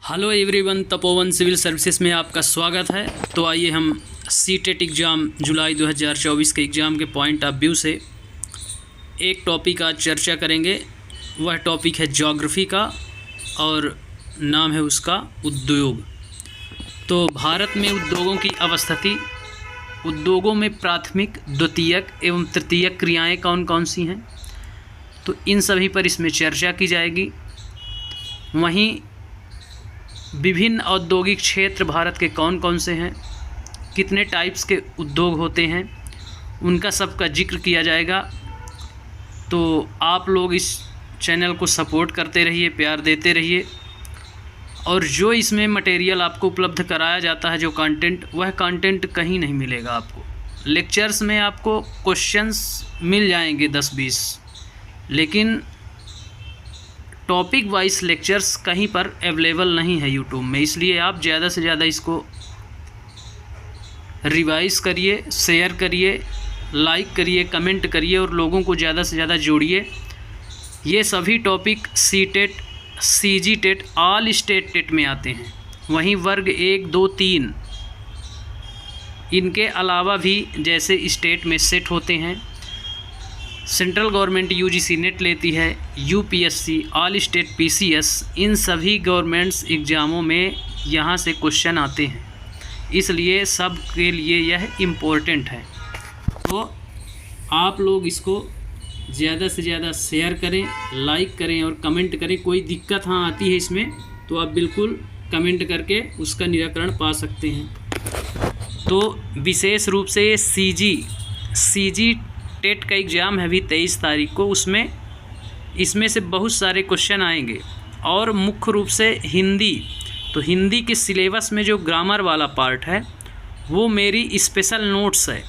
Hello everyone, Tapovan civil services में आपका स्वागत है। तो आइए हम सीटेट एग्ज़ाम जुलाई 2024 के एग्ज़ाम के पॉइंट ऑफ व्यू से एक टॉपिक आज चर्चा करेंगे। वह टॉपिक है ज्योग्राफी का और नाम है उसका उद्योग। तो भारत में उद्योगों की अवस्थिति, उद्योगों में प्राथमिक, द्वितीयक एवं तृतीयक क्रियाएं कौन कौन सी हैं, तो इन सभी पर इसमें चर्चा की जाएगी। वहीं विभिन्न औद्योगिक क्षेत्र भारत के कौन कौन से हैं, कितने टाइप्स के उद्योग होते हैं, उनका सबका जिक्र किया जाएगा। तो आप लोग इस चैनल को सपोर्ट करते रहिए, प्यार देते रहिए। और जो इसमें मटेरियल आपको उपलब्ध कराया जाता है, जो कंटेंट, वह कंटेंट कहीं नहीं मिलेगा आपको। लेक्चर्स में आपको क्वेश्चंस मिल जाएंगे 10-20, लेकिन टॉपिक वाइज लेक्चर्स कहीं पर अवेलेबल नहीं है यूट्यूब में। इसलिए आप ज़्यादा से ज़्यादा इसको रिवाइज करिए, शेयर करिए, लाइक करिए, कमेंट करिए और लोगों को ज़्यादा से ज़्यादा जोड़िए। ये सभी topic CTET, CGTET, all state TET में आते हैं। वहीं वर्ग 1, 2, 3 इनके अलावा भी जैसे स्टेट में सेट होते हैं, सेंट्रल गवर्नमेंट यूजीसी नेट लेती है, यूपीएससी, ऑल स्टेट पीसीएस, इन सभी गवर्नमेंट्स एग्ज़ामों में यहाँ से क्वेश्चन आते हैं। इसलिए सब के लिए यह इम्पोर्टेंट है। तो आप लोग इसको ज़्यादा से ज़्यादा शेयर करें, लाइक करें और कमेंट करें। कोई दिक्कत हाँ आती है इसमें तो आप बिल्कुल कमेंट करके उसका निराकरण पा सकते हैं। तो विशेष रूप से सीजी टेट का एग्ज़ाम है अभी 23 तारीख को। इसमें से बहुत सारे क्वेश्चन आएंगे और मुख्य रूप से हिंदी। तो हिंदी के सिलेबस में जो ग्रामर वाला पार्ट है वो मेरी स्पेशल नोट्स है।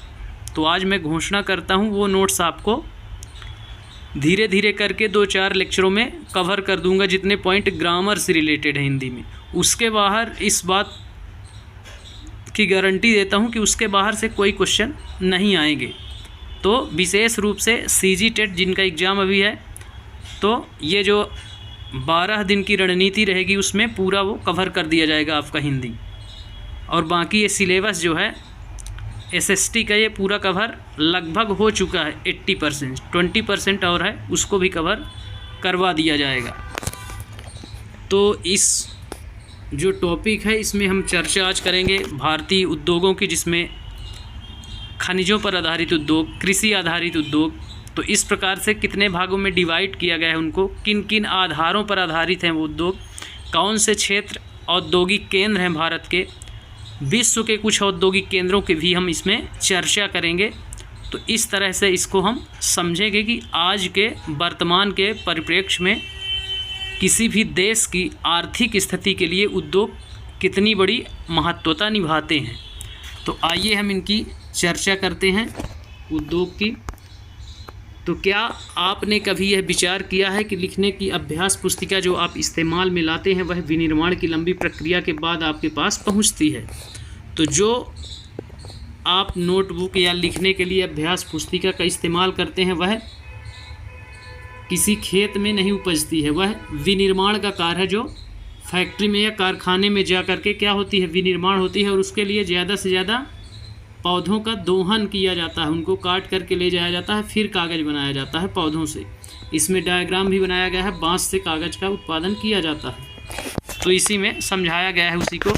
तो आज मैं घोषणा करता हूँ, वो नोट्स आपको धीरे धीरे करके 2-4 लेक्चरों में कवर कर दूंगा, जितने पॉइंट ग्रामर से रिलेटेड है हिंदी में। उसके बाहर इस बात की गारंटी देता हूँ कि उसके बाहर से कोई क्वेश्चन नहीं आएंगे। तो विशेष रूप से सीजी टेट जिनका एग्ज़ाम अभी है, तो ये जो 12 दिन की रणनीति रहेगी उसमें पूरा वो कवर कर दिया जाएगा आपका हिंदी। और बाकी ये सिलेबस जो है एसएसटी का, ये पूरा कवर लगभग हो चुका है 80%, 20% और है, उसको भी कवर करवा दिया जाएगा। तो इस जो टॉपिक है इसमें हम चर्चा आज करेंगे भारतीय उद्योगों की, जिसमें खनिजों पर आधारित उद्योग, कृषि आधारित उद्योग। तो इस प्रकार से कितने भागों में डिवाइड किया गया है उनको, किन किन आधारों पर आधारित हैं वो उद्योग, कौन से क्षेत्र औद्योगिक केंद्र हैं भारत के, विश्व के कुछ औद्योगिक केंद्रों के भी हम इसमें चर्चा करेंगे। तो इस तरह से इसको हम समझेंगे कि आज के वर्तमान के परिप्रेक्ष्य में किसी भी देश की आर्थिक स्थिति के लिए उद्योग कितनी बड़ी महत्वता निभाते हैं। तो आइए हम इनकी चर्चा करते हैं उद्योग की। तो क्या आपने कभी यह विचार किया है कि लिखने की अभ्यास पुस्तिका जो आप इस्तेमाल में लाते हैं वह विनिर्माण की लंबी प्रक्रिया के बाद आपके पास पहुंचती है। तो जो आप नोटबुक या लिखने के लिए अभ्यास पुस्तिका का इस्तेमाल करते हैं वह किसी खेत में नहीं उपजती है, वह विनिर्माण का कार्य है जो फैक्ट्री में या कारखाने में जा कर के क्या होती है, विनिर्माण होती है। और उसके लिए ज़्यादा से ज़्यादा पौधों का दोहन किया जाता है, उनको काट करके ले जाया जाता है, फिर कागज़ बनाया जाता है पौधों से। इसमें डायग्राम भी बनाया गया है, बांस से कागज़ का उत्पादन किया जाता है। तो इसी में समझाया गया है उसी को।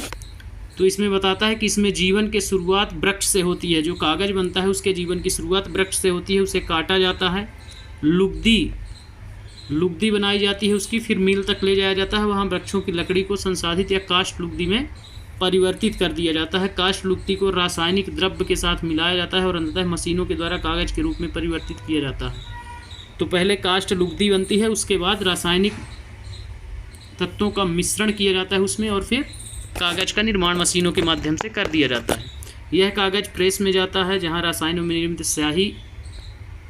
तो इसमें बताता है कि इसमें जीवन की शुरुआत वृक्ष से होती है, जो कागज़ बनता है उसके जीवन की शुरुआत वृक्ष से होती है, उसे काटा जाता है, लुगदी बनाई जाती है उसकी, फिर मिल तक ले जाया जाता है, वहाँ वृक्षों की लकड़ी को संसाधित या काष्ठ लुगदी में परिवर्तित कर दिया जाता है। काष्ठ लुगदी को रासायनिक द्रव्य के साथ मिलाया जाता है और अंततः मशीनों के द्वारा कागज़ के रूप में परिवर्तित किया जाता है। तो पहले काष्ठ लुगदी बनती है, उसके बाद रासायनिक तत्वों का मिश्रण किया जाता है उसमें, और फिर कागज़ का निर्माण मशीनों के माध्यम से कर दिया जाता है। यह कागज़ प्रेस में जाता है, जहाँ रासायनों में निर्मित स्याही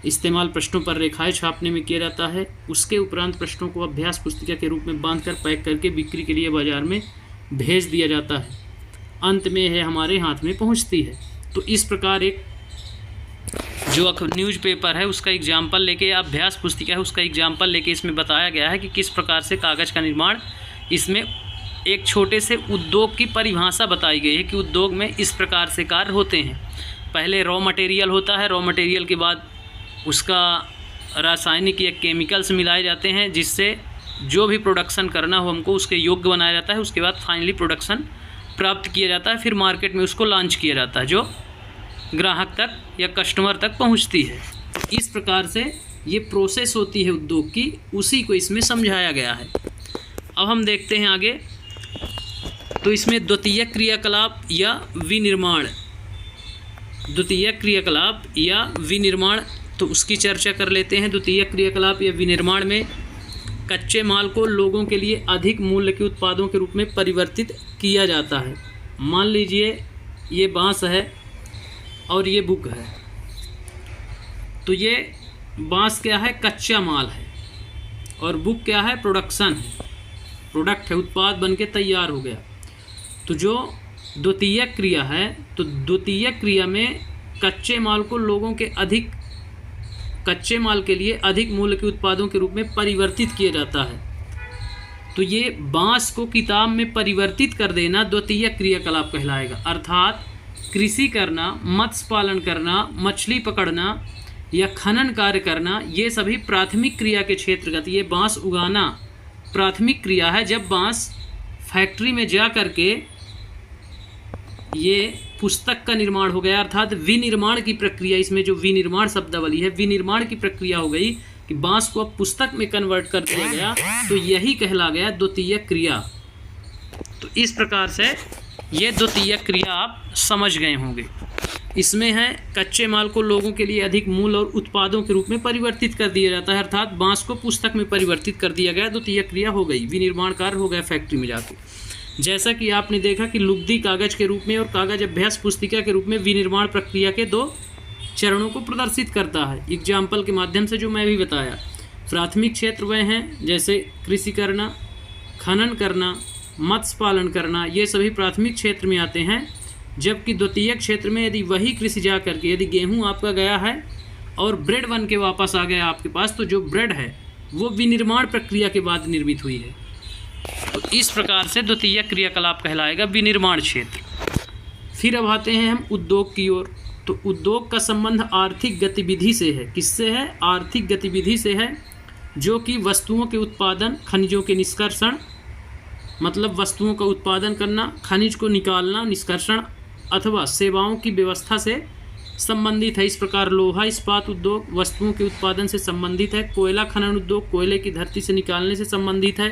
इस्तेमाल प्रश्नों पर रेखाएं छापने में किया जाता है। उसके उपरांत प्रश्नों को अभ्यास पुस्तिका के रूप में बांधकर पैक करके बिक्री के लिए बाजार में भेज दिया जाता है। अंत में यह हमारे हाथ में पहुंचती है। तो इस प्रकार एक जो न्यूज़पेपर है उसका एग्जाम्पल लेके, या अभ्यास पुस्तिका है उसका एग्जाम्पल लेके इसमें बताया गया है कि किस प्रकार से कागज़ का निर्माण इसमें एक छोटे से उद्योग की परिभाषा बताई गई है कि उद्योग में इस प्रकार से कार्य होते हैं। पहले रॉ मटेरियल होता है, रॉ मटेरियल के बाद उसका रासायनिक या केमिकल्स मिलाए जाते हैं, जिससे जो भी प्रोडक्शन करना हो हमको उसके योग्य बनाया जाता है। उसके बाद फाइनली प्रोडक्शन प्राप्त किया जाता है, फिर मार्केट में उसको लॉन्च किया जाता है जो ग्राहक तक या कस्टमर तक पहुंचती है। तो इस प्रकार से ये प्रोसेस होती है उद्योग की, उसी को इसमें समझाया गया है। अब हम देखते हैं आगे। तो इसमें द्वितीयक क्रियाकलाप या विनिर्माण, द्वितीयक क्रियाकलाप या विनिर्माण, तो उसकी चर्चा कर लेते हैं। द्वितीयक क्रियाकलाप या विनिर्माण में कच्चे माल को लोगों के लिए अधिक मूल्य के उत्पादों के रूप में परिवर्तित किया जाता है। मान लीजिए ये बांस है और ये बुक है, तो ये बांस क्या है, कच्चा माल है, और बुक क्या है, प्रोडक्शन है, प्रोडक्ट है, उत्पाद बनके तैयार हो गया। तो जो द्वितीयक क्रिया है, तो द्वितीयक क्रिया में कच्चे माल को लोगों के अधिक, कच्चे माल के लिए अधिक मूल्य के उत्पादों के रूप में परिवर्तित किया जाता है। तो ये बांस को किताब में परिवर्तित कर देना द्वितीयक क्रियाकलाप कहलाएगा। अर्थात कृषि करना, मत्स्य पालन करना, मछली पकड़ना या खनन कार्य करना, ये सभी प्राथमिक क्रिया के क्षेत्रगत। ये बांस उगाना प्राथमिक क्रिया है। जब बांस फैक्ट्री में जा करके ये पुस्तक का निर्माण हो गया, अर्थात विनिर्माण की प्रक्रिया, इसमें जो विनिर्माण शब्दावली है, विनिर्माण की प्रक्रिया हो गई कि बांस को अब पुस्तक में कन्वर्ट कर दिया गया, तो यही कहला गया द्वितीयक क्रिया। तो इस प्रकार से ये द्वितीयक क्रिया आप समझ गए होंगे। इसमें है कच्चे माल को लोगों के लिए अधिक मूल्य और उत्पादों के रूप में परिवर्तित कर दिया जाता है, अर्थात बांस को पुस्तक में परिवर्तित कर दिया गया, द्वितीयक क्रिया हो गई, विनिर्माण कार्य हो गया फैक्ट्री में जाके। जैसा कि आपने देखा कि लुगदी कागज के रूप में और कागज अभ्यास पुस्तिका के रूप में विनिर्माण प्रक्रिया के 2 चरणों को प्रदर्शित करता है, एग्जाम्पल के माध्यम से जो मैं भी बताया। प्राथमिक क्षेत्र वह हैं जैसे कृषि करना, खनन करना, मत्स्य पालन करना, ये सभी प्राथमिक क्षेत्र में आते हैं। जबकि द्वितीयक क्षेत्र में यदि वही कृषि जा करके, यदि गेहूं आपका गया है और ब्रेड बन के वापस आ गया आपके पास, तो जो ब्रेड है वो विनिर्माण प्रक्रिया के बाद निर्मित हुई है। तो इस प्रकार से द्वितीयक क्रियाकलाप कहलाएगा विनिर्माण क्षेत्र। फिर अब आते हैं हम उद्योग की ओर। तो उद्योग का संबंध आर्थिक गतिविधि से है। किससे है? आर्थिक गतिविधि से है, जो कि वस्तुओं के उत्पादन, खनिजों के निष्कर्षण, मतलब वस्तुओं का उत्पादन करना, खनिज को निकालना, निष्कर्षण, अथवा सेवाओं की व्यवस्था से संबंधित है। इस प्रकार लोहा इस्पात उद्योग वस्तुओं के उत्पादन से संबंधित है। कोयला खनन उद्योग कोयले की धरती से निकालने से संबंधित है,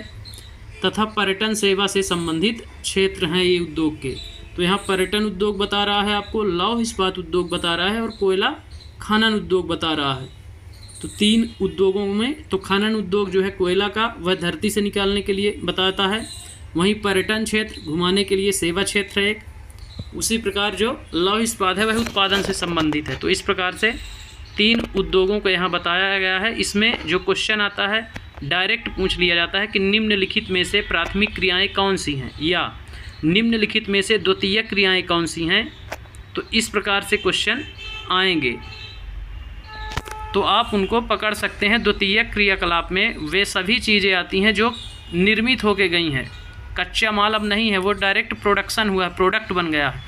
तथा पर्यटन सेवा से संबंधित क्षेत्र हैं ये उद्योग के। तो यहाँ पर्यटन उद्योग बता रहा है आपको, लौह इस्पात उद्योग बता रहा है, और कोयला खनन उद्योग बता रहा है। तो 3 उद्योगों में, तो खनन उद्योग जो है कोयला का, वह धरती से निकालने के लिए बताता है। वहीं पर्यटन क्षेत्र घुमाने के लिए सेवा क्षेत्र है एक। उसी प्रकार जो लौह इस्पात है वह उत्पादन से संबंधित है। तो इस प्रकार से 3 उद्योगों को यहाँ बताया गया है। इसमें जो क्वेश्चन आता है डायरेक्ट पूछ लिया जाता है कि निम्नलिखित में से प्राथमिक क्रियाएं कौन सी हैं, या निम्नलिखित में से द्वितीयक क्रियाएं कौन सी हैं। तो इस प्रकार से क्वेश्चन आएंगे, तो आप उनको पकड़ सकते हैं। द्वितीयक क्रियाकलाप में वे सभी चीज़ें आती हैं जो निर्मित होके गई हैं। कच्चा माल अब नहीं है, वो डायरेक्ट प्रोडक्शन हुआ, प्रोडक्ट बन गया है।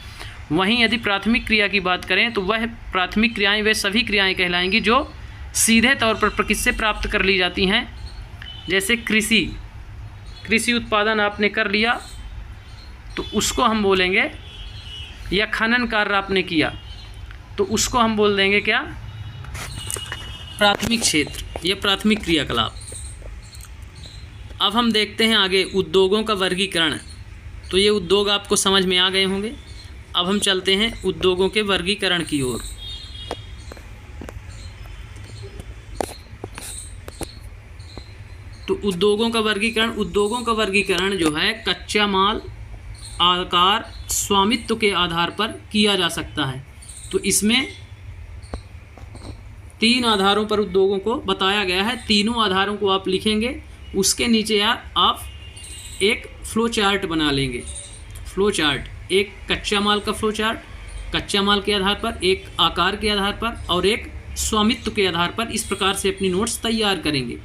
वहीं यदि प्राथमिक क्रिया की बात करें तो वह प्राथमिक क्रियाएं वे सभी क्रियाएं कहलाएंगी जो सीधे तौर पर किससे प्राप्त कर ली जाती हैं। जैसे कृषि उत्पादन आपने कर लिया तो उसको हम बोलेंगे, या खनन कार्य आपने किया तो उसको हम बोल देंगे क्या, प्राथमिक क्षेत्र या प्राथमिक क्रियाकलाप। अब हम देखते हैं आगे उद्योगों का वर्गीकरण। तो ये उद्योग आपको समझ में आ गए होंगे। अब हम चलते हैं उद्योगों के वर्गीकरण की ओर। तो उद्योगों का वर्गीकरण जो है कच्चा माल, आकार, स्वामित्व के आधार पर किया जा सकता है। तो इसमें 3 आधारों पर उद्योगों को बताया गया है। तीनों आधारों को आप लिखेंगे, उसके नीचे आप एक फ्लो चार्ट बना लेंगे। फ्लो चार्ट, एक कच्चा माल का फ्लो चार्ट, कच्चा माल के आधार पर, एक आकार के आधार पर और एक स्वामित्व के आधार पर। इस प्रकार से अपनी नोट्स तैयार करेंगे।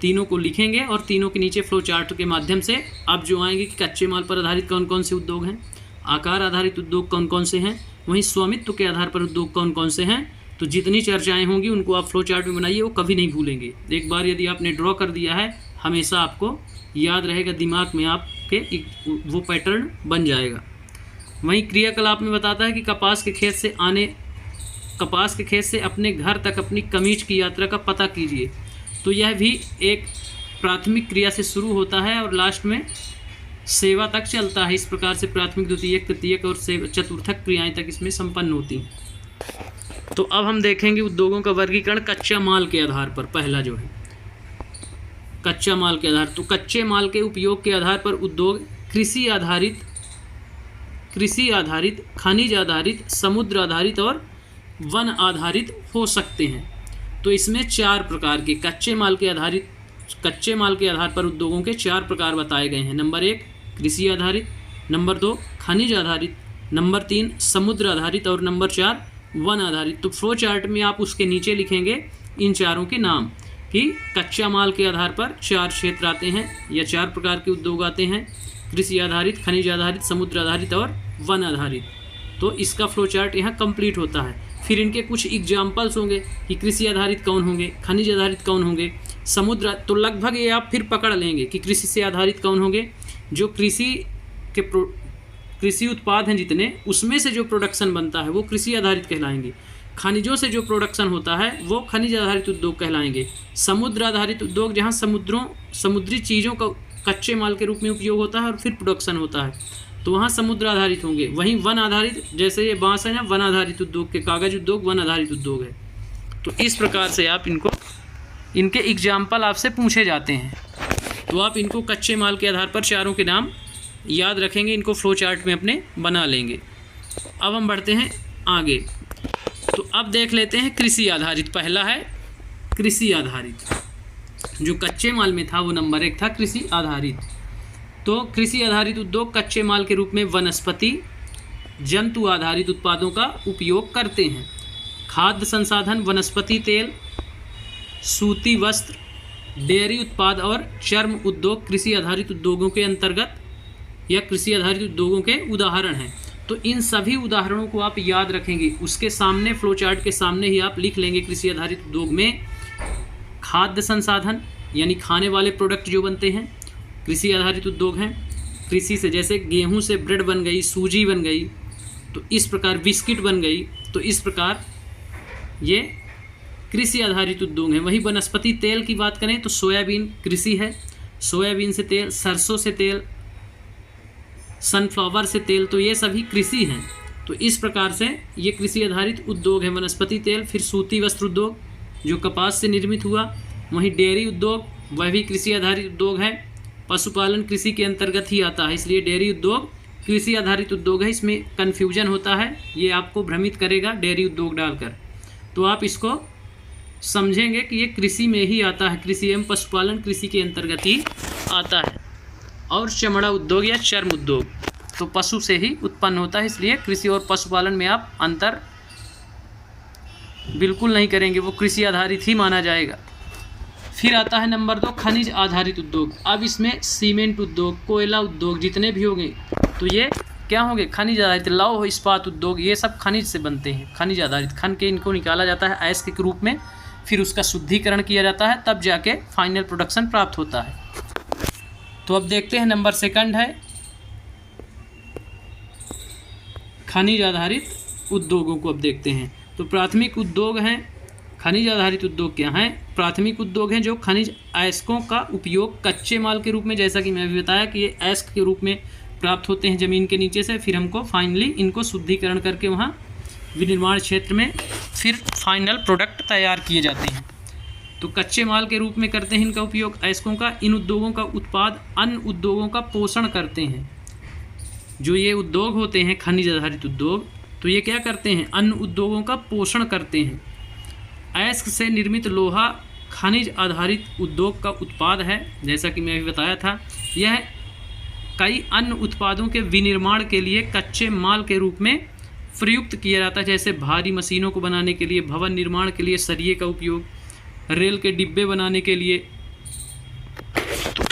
तीनों को लिखेंगे और तीनों के नीचे फ्लो चार्ट के माध्यम से अब जो आएंगे कि कच्चे माल पर आधारित कौन कौन से उद्योग हैं, आकार आधारित उद्योग कौन कौन से हैं, वहीं स्वामित्व के आधार पर उद्योग कौन कौन से हैं। तो जितनी चर्चाएं होंगी उनको आप फ्लो चार्ट में बनाइए, वो कभी नहीं भूलेंगे। एक बार यदि आपने ड्रॉ कर दिया है हमेशा आपको याद रहेगा, दिमाग में आपके वो पैटर्न बन जाएगा। वहीं क्रियाकलाप में बताता है कि कपास के खेत से अपने घर तक अपनी कमीज की यात्रा का पता कीजिए। तो यह भी एक प्राथमिक क्रिया से शुरू होता है और लास्ट में सेवा तक चलता है। इस प्रकार से प्राथमिक, द्वितीयक, तृतीयक और चतुर्थक क्रियाएं तक इसमें संपन्न होती हैं। तो अब हम देखेंगे उद्योगों का वर्गीकरण कच्चा माल के आधार पर। पहला जो है कच्चा माल के आधार, तो कच्चे माल के उपयोग के आधार पर उद्योग कृषि आधारित, खनिज आधारित, समुद्र आधारित और वन आधारित हो सकते हैं। तो इसमें 4 प्रकार के कच्चे माल के आधार पर उद्योगों के 4 प्रकार बताए गए हैं। नंबर 1 कृषि आधारित, नंबर 2 खनिज आधारित, नंबर 3 समुद्र आधारित और नंबर 4 वन आधारित। तो फ्लो चार्ट में आप उसके नीचे लिखेंगे इन चारों के नाम कि कच्चा माल के आधार पर 4 क्षेत्र आते हैं या 4 प्रकार के उद्योग आते हैं, कृषि आधारित, खनिज आधारित, समुद्र आधारित और वन आधारित। तो इसका फ्लो चार्ट यहाँ कंप्लीट होता है। फिर इनके कुछ एग्जाम्पल्स होंगे कि कृषि आधारित कौन होंगे, खनिज आधारित कौन होंगे, समुद्र, तो लगभग ये आप फिर पकड़ लेंगे कि कृषि से आधारित कौन होंगे। जो कृषि उत्पाद हैं जितने, उसमें से जो प्रोडक्शन बनता है वो कृषि आधारित कहलाएंगे। खनिजों से जो प्रोडक्शन होता है वो खनिज आधारित उद्योग कहलाएंगे। समुद्र आधारित उद्योग जहाँ समुद्री चीज़ों का कच्चे माल के रूप में उपयोग होता है और फिर प्रोडक्शन होता है, तो वहाँ समुद्र आधारित होंगे। वहीं वन आधारित, जैसे ये बांस है ना, वन आधारित उद्योग के, कागज उद्योग वन आधारित उद्योग है। तो इस प्रकार से आप इनके एग्जाम्पल आपसे पूछे जाते हैं, तो आप इनको कच्चे माल के आधार पर चारों के नाम याद रखेंगे, इनको फ्लो चार्ट में अपने बना लेंगे। अब हम बढ़ते हैं आगे। तो अब देख लेते हैं कृषि आधारित। पहला है कृषि आधारित, जो कच्चे माल में था वो नंबर 1 था कृषि आधारित। तो कृषि आधारित उद्योग कच्चे माल के रूप में वनस्पति, जंतु आधारित उत्पादों का उपयोग करते हैं। खाद्य संसाधन, वनस्पति तेल, सूती वस्त्र, डेयरी उत्पाद और चर्म उद्योग कृषि आधारित उद्योगों के अंतर्गत या कृषि आधारित उद्योगों के उदाहरण हैं। तो इन सभी उदाहरणों को आप याद रखेंगे। उसके सामने फ्लो चार्ट के सामने ही आप लिख लेंगे कृषि आधारित उद्योग में खाद्य संसाधन यानी खाने वाले प्रोडक्ट जो बनते हैं, कृषि आधारित उद्योग हैं। कृषि से, जैसे गेहूं से ब्रेड बन गई, सूजी बन गई, तो इस प्रकार बिस्किट बन गई, तो इस प्रकार ये कृषि आधारित उद्योग हैं। वहीं वनस्पति तेल की बात करें तो सोयाबीन कृषि है, सोयाबीन से तेल, सरसों से तेल, सनफ्लावर से तेल, तो ये सभी कृषि हैं। तो इस प्रकार से ये कृषि आधारित उद्योग है। वनस्पति तेल, फिर सूती वस्त्र उद्योग जो कपास से निर्मित हुआ, वहीं डेयरी उद्योग वह भी कृषि आधारित उद्योग है। पशुपालन कृषि के अंतर्गत ही आता है, इसलिए डेयरी उद्योग कृषि आधारित उद्योग है। इसमें कन्फ्यूजन होता है, ये आपको भ्रमित करेगा डेयरी उद्योग डालकर, तो आप इसको समझेंगे कि ये कृषि में ही आता है, कृषि एवं पशुपालन कृषि के अंतर्गत ही आता है। और चमड़ा उद्योग या चर्म उद्योग तो पशु से ही उत्पन्न होता है, इसलिए कृषि और पशुपालन में आप अंतर बिल्कुल नहीं करेंगे, वो कृषि आधारित ही माना जाएगा। फिर आता है नंबर 2 खनिज आधारित उद्योग। अब इसमें सीमेंट उद्योग, कोयला उद्योग जितने भी होंगे तो ये क्या होंगे, खनिज आधारित। लौह इस्पात उद्योग ये सब खनिज से बनते हैं, खनिज आधारित। खन के इनको निकाला जाता है अयस्क के रूप में, फिर उसका शुद्धिकरण किया जाता है, तब जाके फाइनल प्रोडक्शन प्राप्त होता है। तो अब देखते हैं नंबर 2 है खनिज आधारित उद्योगों को। अब देखते हैं तो प्राथमिक उद्योग हैं, खनिज आधारित उद्योग क्या हैं। प्राथमिक उद्योग हैं जो खनिज अयस्कों का उपयोग कच्चे माल के रूप में, जैसा कि मैं अभी बताया कि ये अयस्क के रूप में प्राप्त होते हैं ज़मीन के नीचे से, फिर हमको फाइनली इनको शुद्धिकरण करके वहाँ विनिर्माण क्षेत्र में फिर फाइनल प्रोडक्ट तैयार किए जाते हैं। तो कच्चे माल के रूप में करते हैं इनका उपयोग अयस्कों का। इन उद्योगों का उत्पाद अन्य उद्योगों का पोषण करते हैं। जो ये उद्योग होते हैं खनिज आधारित उद्योग, तो ये क्या करते हैं, अन्य उद्योगों का पोषण करते हैं। अयस्क से निर्मित लोहा खनिज आधारित उद्योग का उत्पाद है, जैसा कि मैं अभी बताया था। यह कई अन्य उत्पादों के विनिर्माण के लिए कच्चे माल के रूप में प्रयुक्त किया जाता है, जैसे भारी मशीनों को बनाने के लिए, भवन निर्माण के लिए सरिये का उपयोग, रेल के डिब्बे बनाने के लिए,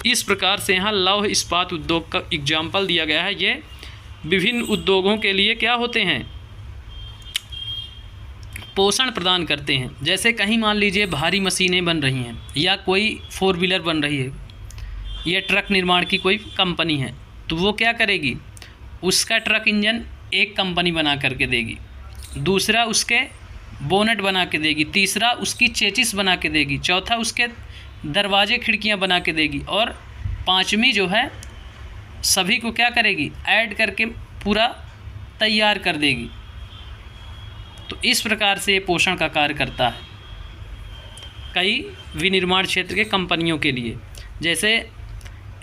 इस प्रकार से यहाँ लौह इस्पात उद्योग का एग्जाम्पल दिया गया है। ये विभिन्न उद्योगों के लिए क्या होते हैं, पोषण प्रदान करते हैं। जैसे कहीं मान लीजिए भारी मशीनें बन रही हैं या कोई 4 व्हीलर बन रही है या ट्रक निर्माण की कोई कंपनी है, तो वो क्या करेगी, उसका ट्रक इंजन एक कंपनी बना करके देगी, दूसरा उसके बोनट बना के देगी, तीसरा उसकी चेचिस बना के देगी, चौथा उसके दरवाजे खिड़कियां बना के देगी, और पांचवी जो है सभी को क्या करेगी, ऐड करके पूरा तैयार कर देगी। तो इस प्रकार से ये पोषण का कार्य करता है कई विनिर्माण क्षेत्र के कंपनियों के लिए। जैसे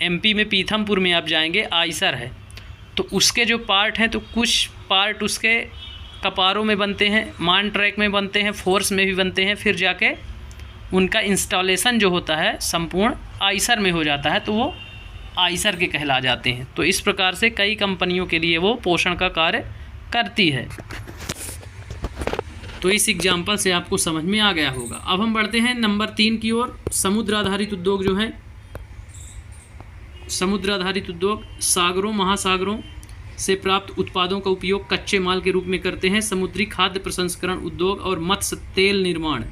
एमपी में पीथमपुर में आप जाएंगे, आइसर है, तो उसके जो पार्ट हैं, तो कुछ पार्ट उसके कपारों में बनते हैं, मान ट्रैक में बनते हैं, फोर्स में भी बनते हैं, फिर जाके उनका इंस्टॉलेशन जो होता है संपूर्ण आइसर में हो जाता है, तो वो आइसर के कहला जाते हैं। तो इस प्रकार से कई कंपनियों के लिए वो पोषण का कार्य करती है। तो इस एग्जाम्पल से आपको समझ में आ गया होगा। अब हम बढ़ते हैं नंबर 3 की ओर। समुद्र आधारित उद्योग जो है, समुद्र आधारित उद्योग सागरों महासागरों से प्राप्त उत्पादों का उपयोग कच्चे माल के रूप में करते हैं। समुद्री खाद्य प्रसंस्करण उद्योग और मत्स्य तेल निर्माण,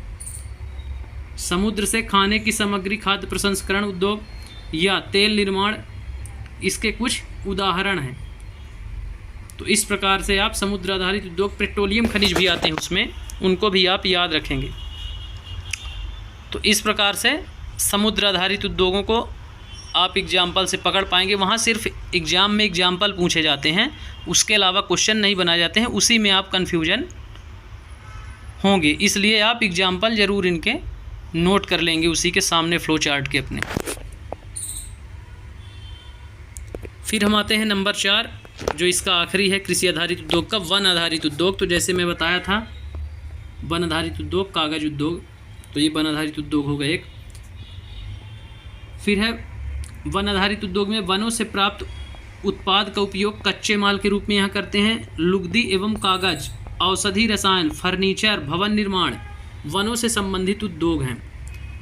समुद्र से खाने की सामग्री खाद्य प्रसंस्करण उद्योग या तेल निर्माण इसके कुछ उदाहरण हैं। तो इस प्रकार से आप समुद्र आधारित उद्योग, पेट्रोलियम खनिज भी आते हैं उसमें, उनको भी आप याद रखेंगे। तो इस प्रकार से समुद्र आधारित उद्योगों को आप एग्जाम्पल से पकड़ पाएंगे। वहाँ सिर्फ एग्ज़ाम में एग्जाम्पल पूछे जाते हैं, उसके अलावा क्वेश्चन नहीं बनाए जाते हैं, उसी में आप कन्फ्यूजन होंगे। इसलिए आप एग्जाम्पल ज़रूर इनके नोट कर लेंगे उसी के सामने फ्लो चार्ट के अपने। फिर हम आते हैं नंबर 4, जो इसका आखिरी है कृषि आधारित उद्योग का, वन आधारित उद्योग। तो जैसे मैं बताया था वन आधारित उद्योग, कागज उद्योग, तो ये वन आधारित उद्योग हो गए एक। फिर है वन आधारित उद्योग में वनों से प्राप्त उत्पाद का उपयोग कच्चे माल के रूप में यहाँ करते हैं। लुगदी एवं कागज, औषधि रसायन, फर्नीचर, भवन निर्माण वनों से संबंधित उद्योग हैं।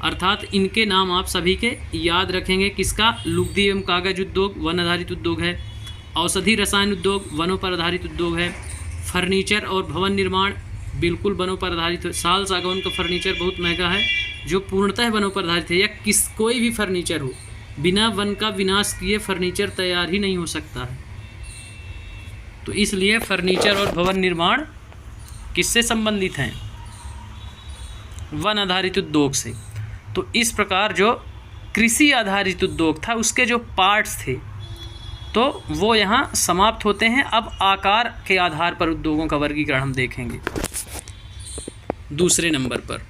अर्थात इनके नाम आप सभी के याद रखेंगे। किसका, लुगदी एवं कागज उद्योग वन आधारित उद्योग है, औषधि रसायन उद्योग वनों पर आधारित उद्योग है, फर्नीचर और भवन निर्माण बिल्कुल वनों पर आधारित है। साल सागौन का फर्नीचर बहुत महंगा है जो पूर्णतः वनों पर आधारित है, या कोई भी फर्नीचर हो, बिना वन का विनाश किए फर्नीचर तैयार ही नहीं हो सकता है। तो इसलिए फर्नीचर और भवन निर्माण किससे संबंधित हैं, वन आधारित उद्योग से। तो इस प्रकार जो कृषि आधारित उद्योग था उसके जो पार्ट्स थे तो वो यहाँ समाप्त होते हैं। अब आकार के आधार पर उद्योगों का वर्गीकरण हम देखेंगे दूसरे नंबर पर।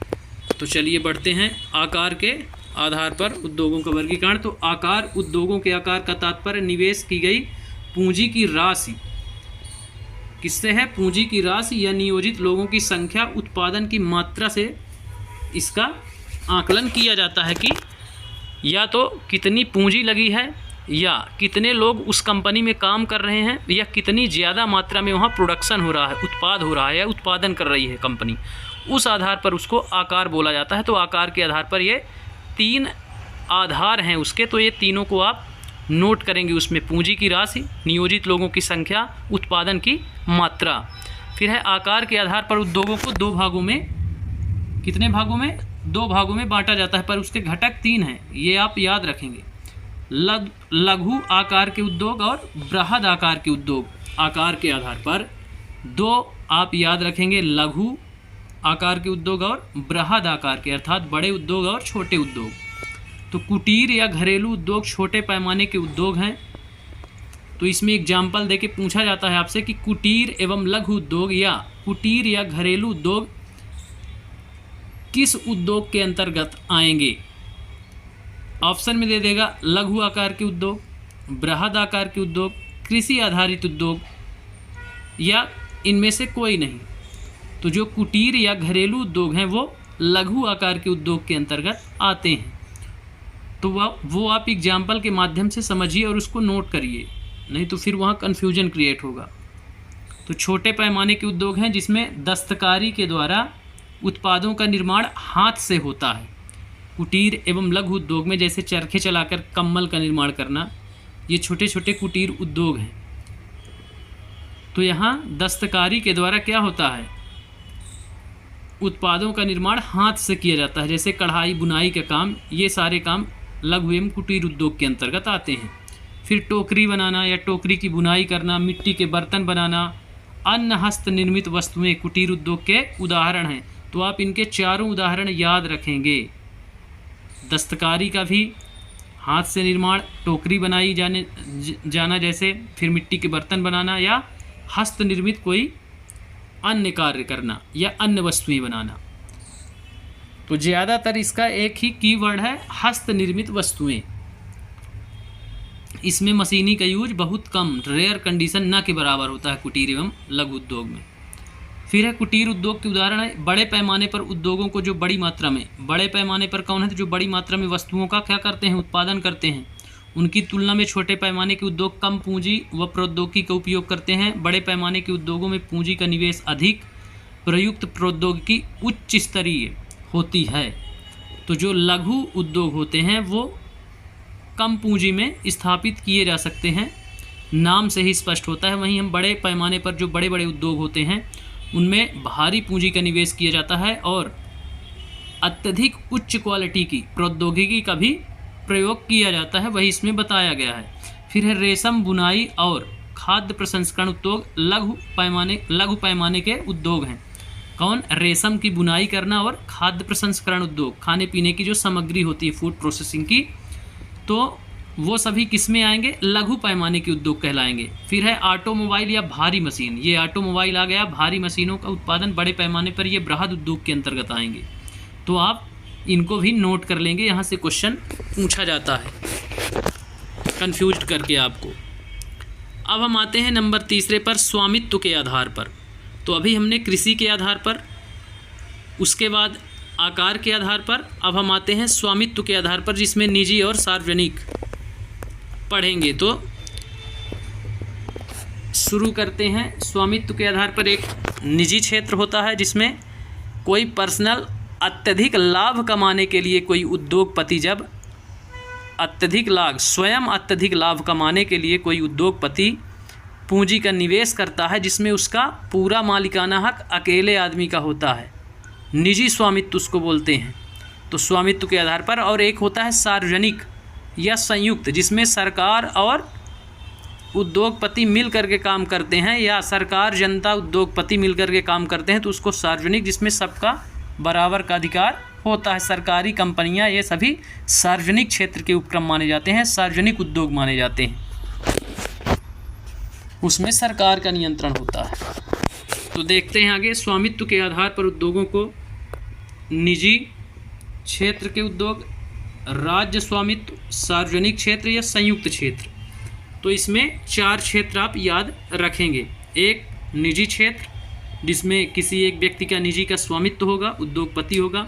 तो चलिए बढ़ते हैं आकार के आधार पर उद्योगों का वर्गीकरण। तो आकार, उद्योगों के आकार का तात्पर्य निवेश की गई पूंजी की राशि, किससे है, पूंजी की राशि या नियोजित लोगों की संख्या, उत्पादन की मात्रा से इसका आकलन किया जाता है कि या तो कितनी पूंजी लगी है या कितने लोग उस कंपनी में काम कर रहे हैं या कितनी ज़्यादा मात्रा में वहाँ प्रोडक्शन हो रहा है, उत्पाद हो रहा है या उत्पादन कर रही है कंपनी, उस आधार पर उसको आकार बोला जाता है। तो आकार के आधार पर ये 3 आधार हैं उसके, तो ये तीनों को आप नोट करेंगे उसमें, पूंजी की राशि, नियोजित लोगों की संख्या, उत्पादन की मात्रा। फिर है आकार के आधार पर उद्योगों को 2 भागों में, कितने भागों में, 2 भागों में बांटा जाता है, पर उसके घटक 3 हैं, ये आप याद रखेंगे। लघु आकार के उद्योग और बृहद आकार के उद्योग। आकार के आधार पर 2 आप याद रखेंगे, लघु आकार के उद्योग और बृहद आकार के, अर्थात बड़े उद्योग और छोटे उद्योग। तो कुटीर या घरेलू उद्योग छोटे पैमाने के उद्योग हैं। तो इसमें एग्जाम्पल देके पूछा जाता है आपसे कि कुटीर एवं लघु उद्योग या कुटीर या घरेलू उद्योग किस उद्योग के अंतर्गत आएंगे। ऑप्शन में दे देगा लघु आकार के उद्योग, बृहद आकार के उद्योग, कृषि आधारित उद्योग या इनमें से कोई नहीं। तो जो कुटीर या घरेलू उद्योग हैं वो लघु आकार के उद्योग के अंतर्गत आते हैं। तो वो आप एग्जाम्पल के माध्यम से समझिए और उसको नोट करिए, नहीं तो फिर वहाँ कन्फ्यूजन क्रिएट होगा। तो छोटे पैमाने के उद्योग हैं जिसमें दस्तकारी के द्वारा उत्पादों का निर्माण हाथ से होता है, कुटीर एवं लघु उद्योग में जैसे चरखे चलाकर कम्बल का निर्माण करना, ये छोटे छोटे कुटीर उद्योग हैं। तो यहाँ दस्तकारी के द्वारा क्या होता है, उत्पादों का निर्माण हाथ से किया जाता है, जैसे कढ़ाई बुनाई का काम, ये सारे काम लघु एवं कुटीर उद्योग के अंतर्गत आते हैं। फिर टोकरी बनाना या टोकरी की बुनाई करना, मिट्टी के बर्तन बनाना, अन्य हस्त निर्मित वस्तुएं कुटीर उद्योग के उदाहरण हैं। तो आप इनके चारों उदाहरण याद रखेंगे। दस्तकारी का भी हाथ से निर्माण, टोकरी बनाई जाना जैसे, फिर मिट्टी के बर्तन बनाना या हस्त निर्मित कोई अन्य कार्य करना या अन्य वस्तुएं बनाना। तो ज़्यादातर इसका एक ही कीवर्ड है, हस्त निर्मित वस्तुएं। इसमें मशीनी का यूज बहुत कम, रेयर कंडीशन न के बराबर होता है कुटीर एवं लघु उद्योग में। फिर है कुटीर उद्योग के उदाहरण है बड़े पैमाने पर उद्योगों को जो बड़ी मात्रा में, बड़े पैमाने पर कौन है, तो जो बड़ी मात्रा में वस्तुओं का क्या करते हैं, उत्पादन करते हैं। उनकी तुलना में छोटे पैमाने के उद्योग कम पूंजी व प्रौद्योगिकी का उपयोग करते हैं। बड़े पैमाने के उद्योगों में पूंजी का निवेश अधिक, प्रयुक्त प्रौद्योगिकी उच्च स्तरीय होती है। तो जो लघु उद्योग होते हैं वो कम पूंजी में स्थापित किए जा सकते हैं, नाम से ही स्पष्ट होता है। वहीं हम बड़े पैमाने पर जो बड़े बड़े उद्योग होते हैं उनमें भारी पूंजी का निवेश किया जाता है और अत्यधिक उच्च क्वालिटी की प्रौद्योगिकी का भी प्रयोग किया जाता है, वही इसमें बताया गया है। फिर है रेशम बुनाई और खाद्य प्रसंस्करण उद्योग लघु पैमाने के उद्योग हैं। कौन, रेशम की बुनाई करना और खाद्य प्रसंस्करण उद्योग, खाने पीने की जो सामग्री होती है फूड प्रोसेसिंग की, तो वो सभी किस में आएंगे, लघु पैमाने के उद्योग कहलाएंगे। फिर है ऑटोमोबाइल या भारी मशीन, ये ऑटोमोबाइल आ गया, भारी मशीनों का उत्पादन बड़े पैमाने पर, ये बृहद उद्योग के अंतर्गत आएंगे। तो आप इनको भी नोट कर लेंगे, यहाँ से क्वेश्चन पूछा जाता है कंफ्यूज करके आपको। अब हम आते हैं नंबर तीसरे पर, स्वामित्व के आधार पर। तो अभी हमने कृषि के आधार पर, उसके बाद आकार के आधार पर, अब हम आते हैं स्वामित्व के आधार पर, जिसमें निजी और सार्वजनिक पढ़ेंगे। तो शुरू करते हैं। स्वामित्व के आधार पर एक निजी क्षेत्र होता है जिसमें कोई पर्सनल अत्यधिक लाभ कमाने के लिए कोई उद्योगपति जब स्वयं अत्यधिक लाभ कमाने के लिए कोई उद्योगपति पूंजी का निवेश करता है जिसमें उसका पूरा मालिकाना हक अकेले आदमी का होता है, निजी स्वामित्व उसको बोलते हैं। तो स्वामित्व के आधार पर। और एक होता है सार्वजनिक या संयुक्त, जिसमें सरकार और उद्योगपति मिल करके काम करते हैं, या सरकार जनता उद्योगपति मिल करके काम करते हैं, तो उसको सार्वजनिक, जिसमें सबका बराबर का अधिकार होता है। सरकारी कंपनियां ये सभी सार्वजनिक क्षेत्र के उपक्रम माने जाते हैं, सार्वजनिक उद्योग माने जाते हैं, उसमें सरकार का नियंत्रण होता है। तो देखते हैं आगे, स्वामित्व के आधार पर उद्योगों को निजी क्षेत्र के उद्योग, राज्य स्वामित्व, सार्वजनिक क्षेत्र या संयुक्त क्षेत्र। तो इसमें 4 क्षेत्र आप याद रखेंगे। एक निजी क्षेत्र जिसमें किसी एक व्यक्ति का निजी का स्वामित्व होगा, उद्योगपति होगा।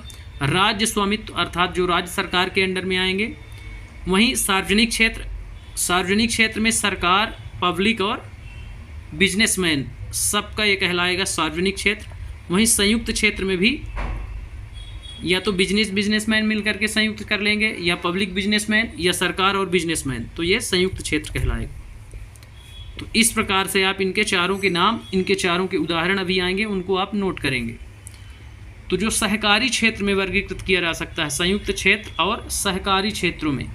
राज्य स्वामित्व अर्थात जो राज्य सरकार के अंडर में आएंगे। वहीं सार्वजनिक क्षेत्र में सरकार, पब्लिक और बिजनेसमैन सबका ये कहलाएगा सार्वजनिक क्षेत्र। वहीं संयुक्त क्षेत्र में भी या तो बिजनेसमैन मिल करके संयुक्त कर लेंगे, या पब्लिक बिजनेसमैन, या सरकार और बिजनेसमैन, तो ये संयुक्त क्षेत्र कहलाएगा। तो इस प्रकार से आप इनके चारों के नाम, इनके चारों के उदाहरण अभी आएंगे, उनको आप नोट करेंगे। तो जो सहकारी क्षेत्र में वर्गीकृत किया जा सकता है, संयुक्त क्षेत्र और सहकारी क्षेत्रों में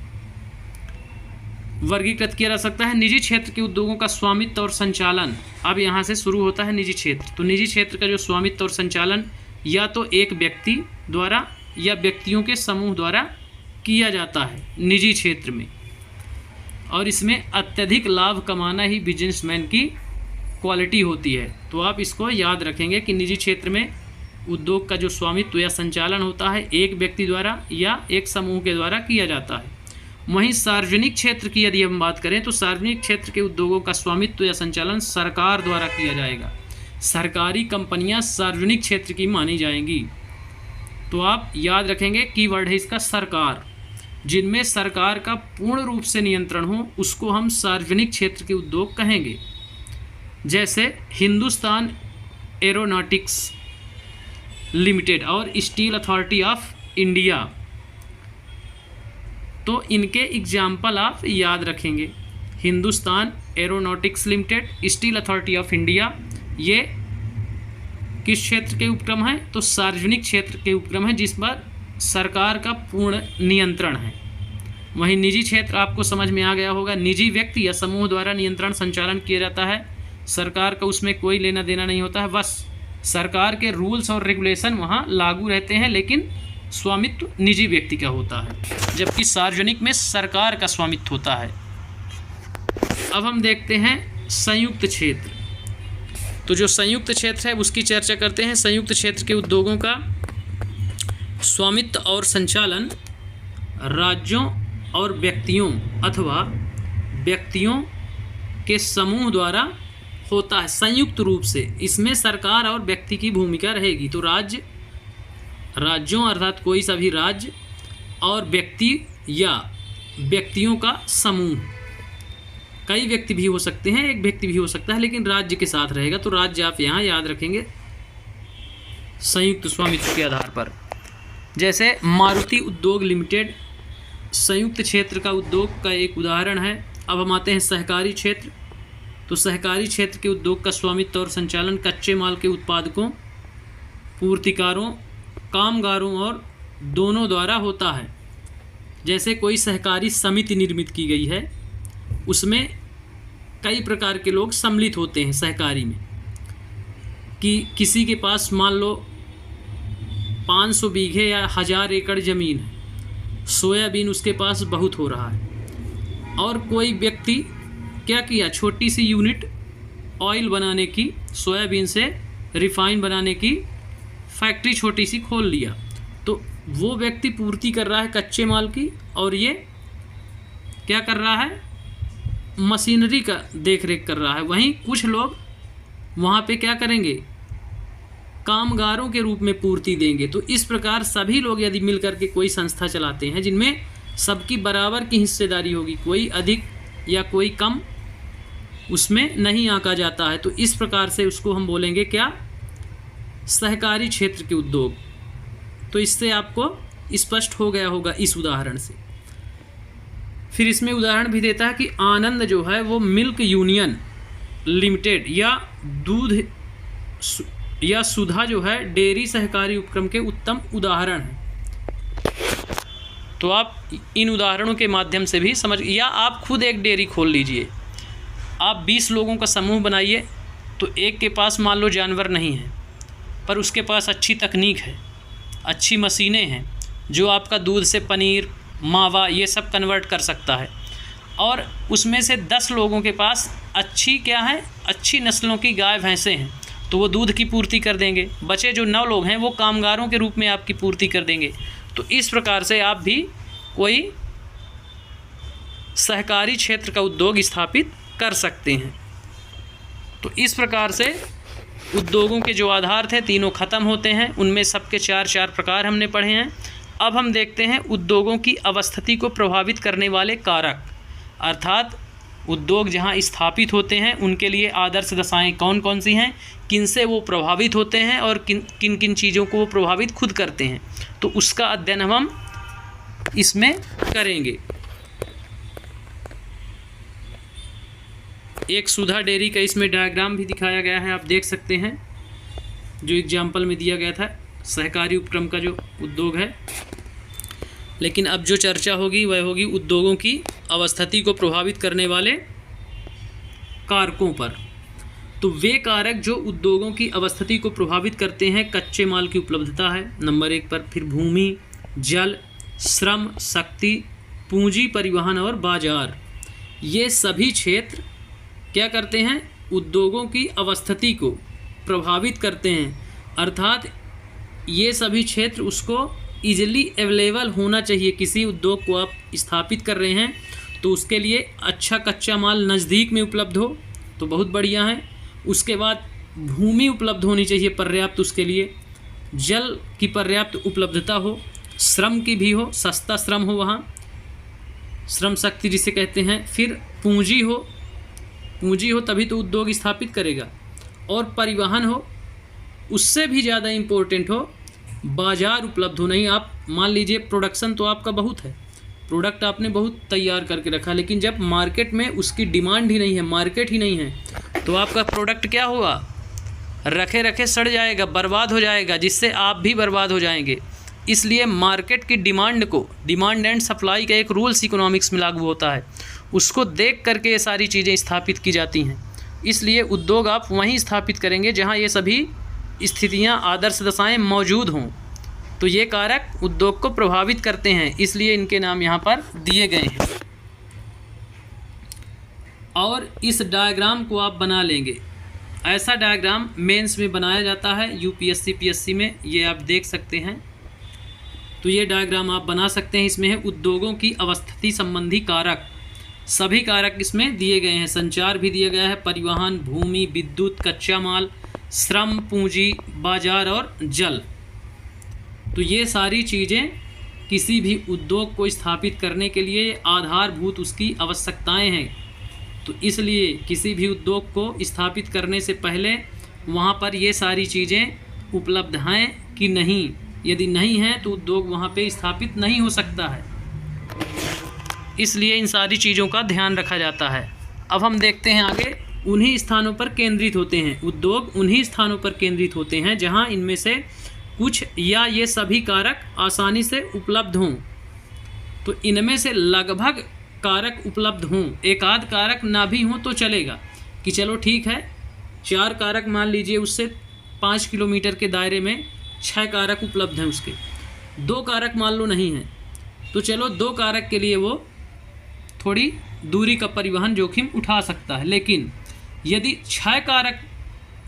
वर्गीकृत किया जा सकता है। निजी क्षेत्र के उद्योगों का स्वामित्व और संचालन, अब यहाँ से शुरू होता है निजी क्षेत्र। तो निजी क्षेत्र का जो स्वामित्व और संचालन या तो एक व्यक्ति द्वारा या व्यक्तियों के समूह द्वारा किया जाता है निजी क्षेत्र में, और इसमें अत्यधिक लाभ कमाना ही बिजनेसमैन की क्वालिटी होती है। तो आप इसको याद रखेंगे कि निजी क्षेत्र में उद्योग का जो स्वामित्व या संचालन होता है एक व्यक्ति द्वारा या एक समूह के द्वारा किया जाता है। वहीं सार्वजनिक क्षेत्र की यदि हम बात करें तो सार्वजनिक क्षेत्र के उद्योगों का स्वामित्व या संचालन सरकार द्वारा किया जाएगा। सरकारी कंपनियां सार्वजनिक क्षेत्र की मानी जाएंगी। तो आप याद रखेंगे कीवर्ड है इसका सरकार। जिनमें सरकार का पूर्ण रूप से नियंत्रण हो उसको हम सार्वजनिक क्षेत्र के उद्योग कहेंगे। जैसे हिंदुस्तान एरोनॉटिक्स लिमिटेड और स्टील अथॉरिटी ऑफ इंडिया, तो इनके एग्जाम्पल आप याद रखेंगे। Hindustan aeronautics limited, steel authority of India, ये किस क्षेत्र के उपक्रम हैं? तो सार्वजनिक क्षेत्र के उपक्रम हैं जिस पर सरकार का पूर्ण नियंत्रण है। वहीं निजी क्षेत्र आपको समझ में आ गया होगा, निजी व्यक्ति या समूह द्वारा नियंत्रण संचालन किया जाता है, सरकार का उसमें कोई लेना देना नहीं होता है, बस सरकार के रूल्स और रेगुलेशन वहाँ लागू रहते हैं, लेकिन स्वामित्व निजी व्यक्ति का होता है, जबकि सार्वजनिक में सरकार का स्वामित्व होता है। अब हम देखते हैं संयुक्त क्षेत्र। तो जो संयुक्त क्षेत्र है उसकी चर्चा करते हैं। संयुक्त क्षेत्र के उद्योगों का स्वामित्व और संचालन राज्यों और व्यक्तियों अथवा व्यक्तियों के समूह द्वारा होता है संयुक्त रूप से। इसमें सरकार और व्यक्ति की भूमिका रहेगी। तो राज्यों अर्थात कोई सा भी राज्य और व्यक्ति या व्यक्तियों का समूह, कई व्यक्ति भी हो सकते हैं, एक व्यक्ति भी हो सकता है, लेकिन राज्य के साथ रहेगा। तो राज्य आप यहाँ याद रखेंगे संयुक्त स्वामित्व के आधार पर। जैसे मारुति उद्योग लिमिटेड संयुक्त क्षेत्र का उद्योग का एक उदाहरण है। अब हम आते हैं सहकारी क्षेत्र। तो सहकारी क्षेत्र के उद्योग का स्वामित्व और संचालन कच्चे माल के उत्पादकों, पूर्तिकारों, कामगारों और दोनों द्वारा होता है। जैसे कोई सहकारी समिति निर्मित की गई है, उसमें कई प्रकार के लोग सम्मिलित होते हैं सहकारी में, कि किसी के पास मान लो 500 बीघे या 1000 एकड़ ज़मीन है, सोयाबीन उसके पास बहुत हो रहा है, और कोई व्यक्ति क्या किया, छोटी सी यूनिट ऑयल बनाने की, सोयाबीन से रिफाइन बनाने की फैक्ट्री छोटी सी खोल लिया। तो वो व्यक्ति पूर्ति कर रहा है कच्चे माल की, और ये क्या कर रहा है, मशीनरी का देख रेख कर रहा है। वहीं कुछ लोग वहाँ पे क्या करेंगे, कामगारों के रूप में पूर्ति देंगे। तो इस प्रकार सभी लोग यदि मिलकर के कोई संस्था चलाते हैं जिनमें सबकी बराबर की हिस्सेदारी होगी, कोई अधिक या कोई कम उसमें नहीं आंका जाता है, तो इस प्रकार से उसको हम बोलेंगे क्या, सहकारी क्षेत्र के उद्योग। तो इससे आपको स्पष्ट हो गया होगा इस उदाहरण से। फिर इसमें उदाहरण भी देता है कि आनंद जो है वो मिल्क यूनियन लिमिटेड या दूध या सुधा जो है डेयरी सहकारी उपक्रम के उत्तम उदाहरण हैं। तो आप इन उदाहरणों के माध्यम से भी समझ, या आप खुद एक डेयरी खोल लीजिए। आप 20 लोगों का समूह बनाइए, तो एक के पास मान लो जानवर नहीं है, पर उसके पास अच्छी तकनीक है, अच्छी मशीनें हैं, जो आपका दूध से पनीर, मावा ये सब कन्वर्ट कर सकता है। और उसमें से 10 लोगों के पास अच्छी क्या है, अच्छी नस्लों की गाय भैंसें हैं, तो वो दूध की पूर्ति कर देंगे। बचे जो 9 लोग हैं वो कामगारों के रूप में आपकी पूर्ति कर देंगे। तो इस प्रकार से आप भी कोई सहकारी क्षेत्र का उद्योग स्थापित कर सकते हैं। तो इस प्रकार से उद्योगों के जो आधार थे तीनों खत्म होते हैं। उनमें सबके 4 प्रकार हमने पढ़े हैं। अब हम देखते हैं उद्योगों की अवस्थिति को प्रभावित करने वाले कारक, अर्थात उद्योग जहां स्थापित होते हैं उनके लिए आदर्श दशाएं कौन कौन सी हैं, किनसे वो प्रभावित होते हैं और किन किन चीज़ों को वो प्रभावित खुद करते हैं। तो उसका अध्ययन हम इसमें करेंगे। एक सुधा डेयरी का इसमें डायग्राम भी दिखाया गया है, आप देख सकते हैं, जो एग्जाम्पल में दिया गया था सहकारी उपक्रम का जो उद्योग है। लेकिन अब जो चर्चा होगी वह होगी उद्योगों की अवस्थिति को प्रभावित करने वाले कारकों पर। तो वे कारक जो उद्योगों की अवस्थिति को प्रभावित करते हैं, कच्चे माल की उपलब्धता है नंबर 1 पर, फिर भूमि, जल, श्रम, शक्ति, पूंजी, परिवहन और बाजार। ये सभी क्षेत्र क्या करते हैं, उद्योगों की अवस्थिति को प्रभावित करते हैं। अर्थात ये सभी क्षेत्र उसको ईजिली अवेलेबल होना चाहिए। किसी उद्योग को आप स्थापित कर रहे हैं तो उसके लिए अच्छा कच्चा माल नज़दीक में उपलब्ध हो तो बहुत बढ़िया है। उसके बाद भूमि उपलब्ध होनी चाहिए पर्याप्त, उसके लिए जल की पर्याप्त उपलब्धता हो, श्रम की भी हो, सस्ता श्रम हो, वहाँ श्रम शक्ति जिसे कहते हैं। फिर पूंजी हो तभी तो उद्योग स्थापित करेगा। और परिवहन हो, उससे भी ज़्यादा इम्पोर्टेंट हो बाज़ार उपलब्ध हो। नहीं, आप मान लीजिए प्रोडक्शन तो आपका बहुत है प्रोडक्ट आपने बहुत तैयार करके रखा, लेकिन जब मार्केट में उसकी डिमांड ही नहीं है, मार्केट ही नहीं है, तो आपका प्रोडक्ट क्या होगा, रखे रखे सड़ जाएगा, बर्बाद हो जाएगा, जिससे आप भी बर्बाद हो जाएंगे। इसलिए मार्केट की डिमांड को, डिमांड एंड सप्लाई का एक रूल्स इकोनॉमिक्स में लागू होता है, उसको देख करके ये सारी चीज़ें स्थापित की जाती हैं। इसलिए उद्योग आप वहीं स्थापित करेंगे जहाँ ये सभी स्थितियाँ, आदर्श दशाएँ मौजूद हों। तो ये कारक उद्योग को प्रभावित करते हैं, इसलिए इनके नाम यहाँ पर दिए गए हैं। और इस डायग्राम को आप बना लेंगे। ऐसा डायग्राम मेंस में बनाया जाता है, यूपीएससी पीएससी में, ये आप देख सकते हैं। तो ये डायग्राम आप बना सकते हैं। इसमें है उद्योगों की अवस्थिति संबंधी कारक, सभी कारक इसमें दिए गए हैं। संचार भी दिया गया है, परिवहन, भूमि, विद्युत, कच्चा माल, श्रम, पूंजी, बाजार और जल। तो ये सारी चीज़ें किसी भी उद्योग को स्थापित करने के लिए आधारभूत उसकी आवश्यकताएं हैं। तो इसलिए किसी भी उद्योग को स्थापित करने से पहले वहाँ पर ये सारी चीज़ें उपलब्ध हैं कि नहीं, यदि नहीं है तो उद्योग वहाँ पे स्थापित नहीं हो सकता है। इसलिए इन सारी चीज़ों का ध्यान रखा जाता है। अब हम देखते हैं आगे, उन्हीं स्थानों पर केंद्रित होते हैं उद्योग, उन्हीं स्थानों पर केंद्रित होते हैं जहाँ इनमें से कुछ या ये सभी कारक आसानी से उपलब्ध हों। तो इनमें से लगभग कारक उपलब्ध हों, एक आध कारक ना भी हों तो चलेगा, कि चलो ठीक है 4 कारक मान लीजिए, उससे 5 किलोमीटर के दायरे में 6 कारक उपलब्ध हैं, उसके 2 कारक मान लो नहीं हैं, तो चलो 2 कारक के लिए वो थोड़ी दूरी का परिवहन जोखिम उठा सकता है। लेकिन यदि 6 कारक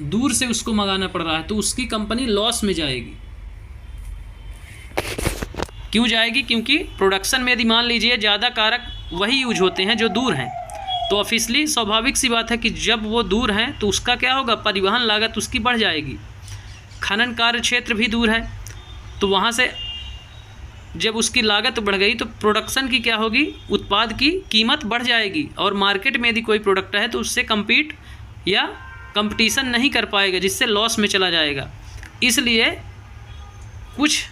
दूर से उसको मंगाना पड़ रहा है तो उसकी कंपनी लॉस में जाएगी। क्यों जाएगी? क्योंकि प्रोडक्शन में यदि मान लीजिए ज़्यादा कारक वही यूज होते हैं जो दूर हैं, तो ऑफिसली स्वाभाविक सी बात है कि जब वो दूर हैं तो उसका क्या होगा, परिवहन लागत उसकी बढ़ जाएगी। खनन कार्य क्षेत्र भी दूर है, तो वहाँ से जब उसकी लागत बढ़ गई तो प्रोडक्शन की क्या होगी, उत्पाद की कीमत बढ़ जाएगी, और मार्केट में यदि कोई प्रोडक्ट है तो उससे कम्पीट या कंपटीशन नहीं कर पाएगा, जिससे लॉस में चला जाएगा। इसलिए कुछ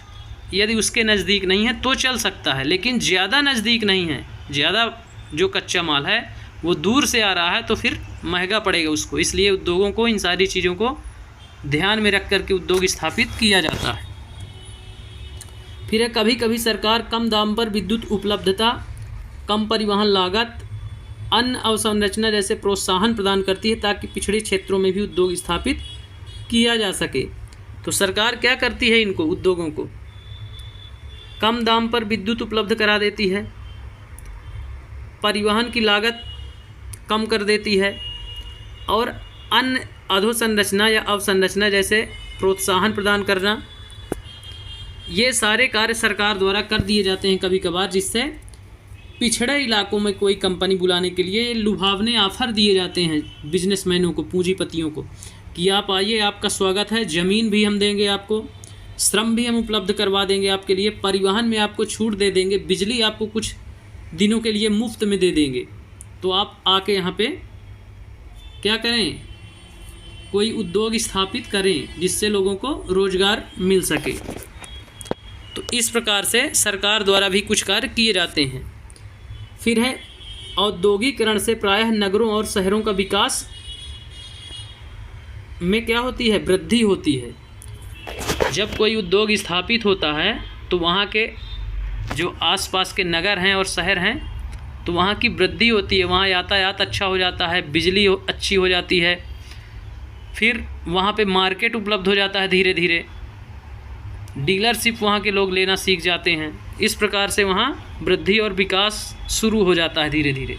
यदि उसके नज़दीक नहीं है तो चल सकता है, लेकिन ज़्यादा नज़दीक नहीं है, ज़्यादा जो कच्चा माल है वो दूर से आ रहा है तो फिर महंगा पड़ेगा उसको। इसलिए उद्योगों को इन सारी चीज़ों को ध्यान में रख करके उद्योग स्थापित किया जाता है। फिर कभी कभी सरकार कम दाम पर विद्युत उपलब्धता, कम परिवहन लागत, अन्य अवसंरचना जैसे प्रोत्साहन प्रदान करती है ताकि पिछड़े क्षेत्रों में भी उद्योग स्थापित किया जा सके। तो सरकार क्या करती है, इनको उद्योगों को कम दाम पर विद्युत उपलब्ध करा देती है, परिवहन की लागत कम कर देती है, और अन्य अधोसंरचना या अवसंरचना जैसे प्रोत्साहन प्रदान करना, ये सारे कार्य सरकार द्वारा कर दिए जाते हैं कभी कभार, जिससे पिछड़े इलाकों में कोई कंपनी बुलाने के लिए लुभावने ऑफर दिए जाते हैं बिजनेसमैनों को, पूंजीपतियों को, कि आप आइए, आपका स्वागत है, ज़मीन भी हम देंगे आपको, श्रम भी हम उपलब्ध करवा देंगे आपके लिए, परिवहन में आपको छूट दे देंगे, बिजली आपको कुछ दिनों के लिए मुफ्त में दे देंगे। तो आप आके यहाँ पे क्या करें, कोई उद्योग स्थापित करें जिससे लोगों को रोज़गार मिल सके। तो इस प्रकार से सरकार द्वारा भी कुछ कार्य किए जाते हैं। फिर है औद्योगिकरण से प्रायः नगरों और शहरों का विकास में क्या होती है, वृद्धि होती है। जब कोई उद्योग स्थापित होता है तो वहाँ के जो आसपास के नगर हैं और शहर हैं तो वहाँ की वृद्धि होती है, वहाँ यातायात अच्छा हो जाता है, बिजली अच्छी हो जाती है, फिर वहाँ पे मार्केट उपलब्ध हो जाता है, धीरे धीरे डीलरशिप वहाँ के लोग लेना सीख जाते हैं। इस प्रकार से वहाँ वृद्धि और विकास शुरू हो जाता है धीरे धीरे।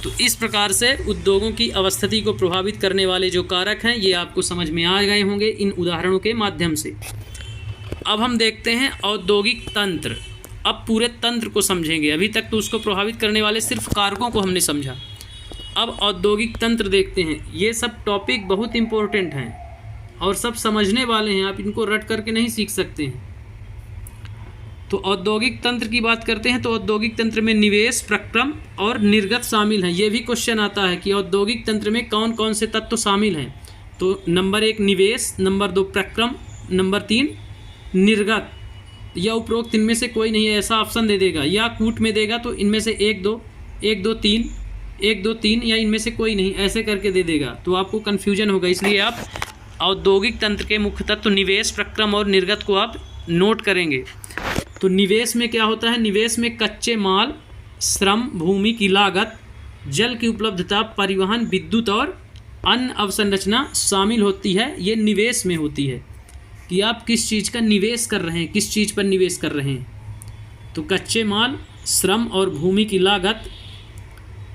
तो इस प्रकार से उद्योगों की अवस्थिति को प्रभावित करने वाले जो कारक हैं ये आपको समझ में आ गए होंगे इन उदाहरणों के माध्यम से। अब हम देखते हैं औद्योगिक तंत्र। अब पूरे तंत्र को समझेंगे। अभी तक तो उसको प्रभावित करने वाले सिर्फ कारकों को हमने समझा, अब औद्योगिक तंत्र देखते हैं। ये सब टॉपिक बहुत इम्पोर्टेंट हैं और सब समझने वाले हैं, आप इनको रट करके नहीं सीख सकते हैं। तो औद्योगिक तंत्र की बात करते हैं तो औद्योगिक तंत्र में निवेश, प्रक्रम और निर्गत शामिल हैं। ये भी क्वेश्चन आता है कि औद्योगिक तंत्र में कौन कौन से तत्व शामिल हैं। तो नंबर 1 निवेश, नंबर 2 प्रक्रम, नंबर 3 निर्गत। या उपरोक्त इनमें से कोई नहीं है ऐसा ऑप्शन दे देगा, या कूट में देगा तो इनमें से 1 2 1 2 3 1 2 3 या इनमें से कोई नहीं ऐसे करके दे देगा, तो आपको कन्फ्यूजन होगा। इसलिए आप औद्योगिक तंत्र के मुख्य तत्व निवेश, प्रक्रम और निर्गत को आप नोट करेंगे। तो निवेश में क्या होता है? निवेश में कच्चे माल, श्रम, भूमि की लागत, जल की उपलब्धता, परिवहन, विद्युत और अन्य अवसंरचना शामिल होती है। ये निवेश में होती है कि आप किस चीज़ का निवेश कर रहे हैं, किस चीज़ पर निवेश कर रहे हैं। तो कच्चे माल, श्रम और भूमि की लागत,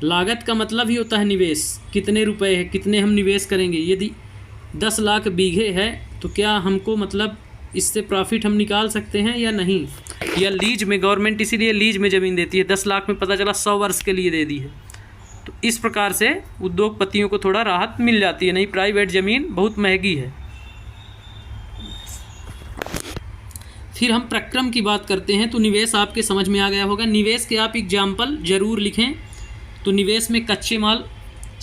लागत का मतलब ही होता है निवेश, कितने रुपए है, कितने हम निवेश करेंगे। यदि 10 लाख बीघे है तो क्या हमको मतलब इससे प्रॉफिट हम निकाल सकते हैं या नहीं। या लीज में, गवर्नमेंट इसीलिए लीज में ज़मीन देती है, 10 लाख में पता चला 100 वर्ष के लिए दे दी है। तो इस प्रकार से उद्योगपतियों को थोड़ा राहत मिल जाती है, नहीं प्राइवेट ज़मीन बहुत महंगी है। फिर हम प्रक्रम की बात करते हैं। तो निवेश आपके समझ में आ गया होगा। निवेश के आप एग्जाम्पल जरूर लिखें। तो निवेश में कच्चे माल,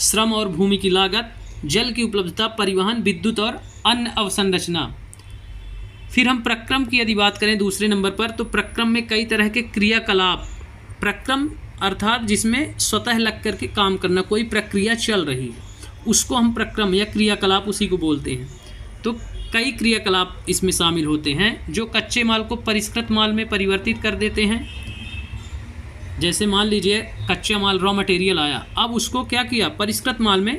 श्रम और भूमि की लागत, जल की उपलब्धता, परिवहन, विद्युत और अन्य अवसंरचना। फिर हम प्रक्रम की यदि बात करें दूसरे नंबर पर, तो प्रक्रम में कई तरह के क्रियाकलाप, प्रक्रम अर्थात जिसमें स्वतः लग करके काम करना, कोई प्रक्रिया चल रही है, उसको हम प्रक्रम या क्रियाकलाप उसी को बोलते हैं। तो कई क्रियाकलाप इसमें शामिल होते हैं जो कच्चे माल को परिष्कृत माल में परिवर्तित कर देते हैं। जैसे मान लीजिए कच्चा माल, रॉ मटेरियल आया, अब उसको क्या किया, परिष्कृत माल में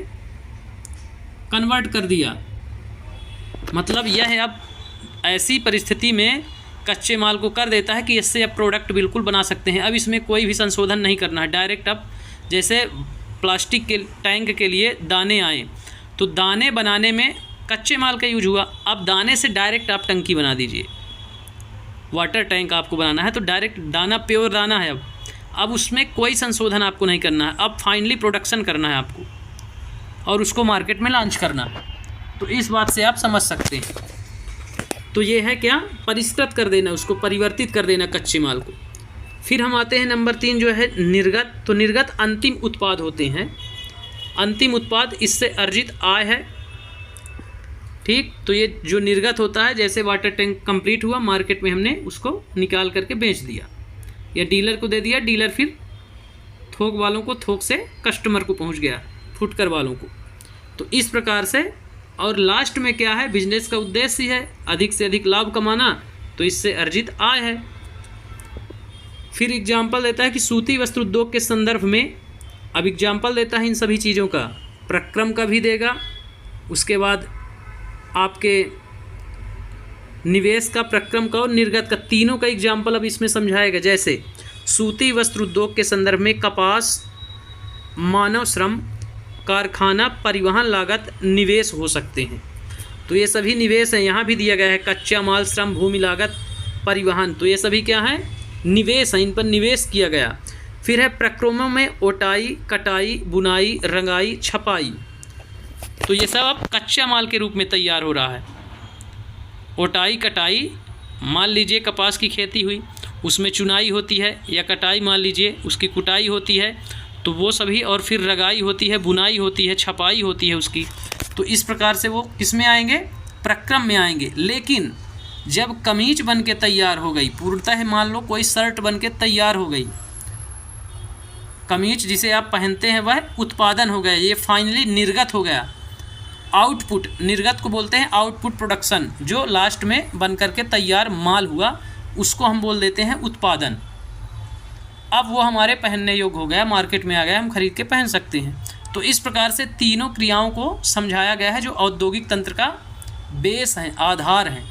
कन्वर्ट कर दिया। मतलब यह है, अब ऐसी परिस्थिति में कच्चे माल को कर देता है कि इससे अब प्रोडक्ट बिल्कुल बना सकते हैं। अब इसमें कोई भी संशोधन नहीं करना है, डायरेक्ट। अब जैसे प्लास्टिक के टैंक के लिए दाने आए, तो दाने बनाने में कच्चे माल का यूज हुआ, अब दाने से डायरेक्ट आप टंकी बना दीजिए। वाटर टैंक आपको बनाना है तो डायरेक्ट दाना, प्योर दाना है। अब उसमें कोई संशोधन आपको नहीं करना है, अब फाइनली प्रोडक्शन करना है आपको और उसको मार्केट में लॉन्च करना है। तो इस बात से आप समझ सकते हैं। तो ये है क्या, परिष्कृत कर देना, उसको परिवर्तित कर देना कच्चे माल को। फिर हम आते हैं नंबर 3 जो है निर्गत। तो निर्गत अंतिम उत्पाद होते हैं। अंतिम उत्पाद, इससे अर्जित आय है। ठीक, तो ये जो निर्गत होता है, जैसे वाटर टैंक कंप्लीट हुआ, मार्केट में हमने उसको निकाल करके बेच दिया या डीलर को दे दिया, डीलर फिर थोक वालों को, थोक से कस्टमर को पहुंच गया, फुटकर वालों को। तो इस प्रकार से, और लास्ट में क्या है, बिजनेस का उद्देश्य है अधिक से अधिक लाभ कमाना, तो इससे अर्जित आय है। फिर एग्जाम्पल देता है कि सूती वस्त्र उद्योग के संदर्भ में, अब एग्जाम्पल देता है इन सभी चीज़ों का, प्रक्रम का भी देगा, उसके बाद आपके निवेश का, प्रक्रम का और निर्गत का, तीनों का एग्जाम्पल अब इसमें समझाएगा। जैसे सूती वस्त्र उद्योग के संदर्भ में कपास, मानव श्रम, कारखाना, परिवहन लागत निवेश हो सकते हैं। तो ये सभी निवेश हैं, यहाँ भी दिया गया है कच्चा माल, श्रम, भूमि लागत, परिवहन, तो ये सभी क्या है, निवेश हैं, इन पर निवेश किया गया। फिर है प्रक्रमों में ओटाई, कटाई, बुनाई, रंगाई, छपाई। तो ये सब अब कच्चा माल के रूप में तैयार हो रहा है। ओटाई, कटाई, मान लीजिए कपास की खेती हुई, उसमें चुनाई होती है, या कटाई मान लीजिए उसकी कुटाई होती है, तो वो सभी, और फिर रंगाई होती है, बुनाई होती है, छपाई होती है उसकी। तो इस प्रकार से वो किस में आएंगे, प्रक्रम में आएंगे। लेकिन जब कमीज बन के तैयार हो गई, पूर्णतः मान लो कोई शर्ट बन के तैयार हो गई, कमीज जिसे आप पहनते हैं वह उत्पादन हो गया, ये फाइनली निर्गत हो गया, आउटपुट, निर्गत को बोलते हैं आउटपुट प्रोडक्शन, जो लास्ट में बन करके तैयार माल हुआ उसको हम बोल देते हैं उत्पादन। अब वो हमारे पहनने योग्य हो गया, मार्केट में आ गया, हम खरीद के पहन सकते हैं। तो इस प्रकार से तीनों क्रियाओं को समझाया गया है जो औद्योगिक तंत्र का बेस हैं, आधार हैं।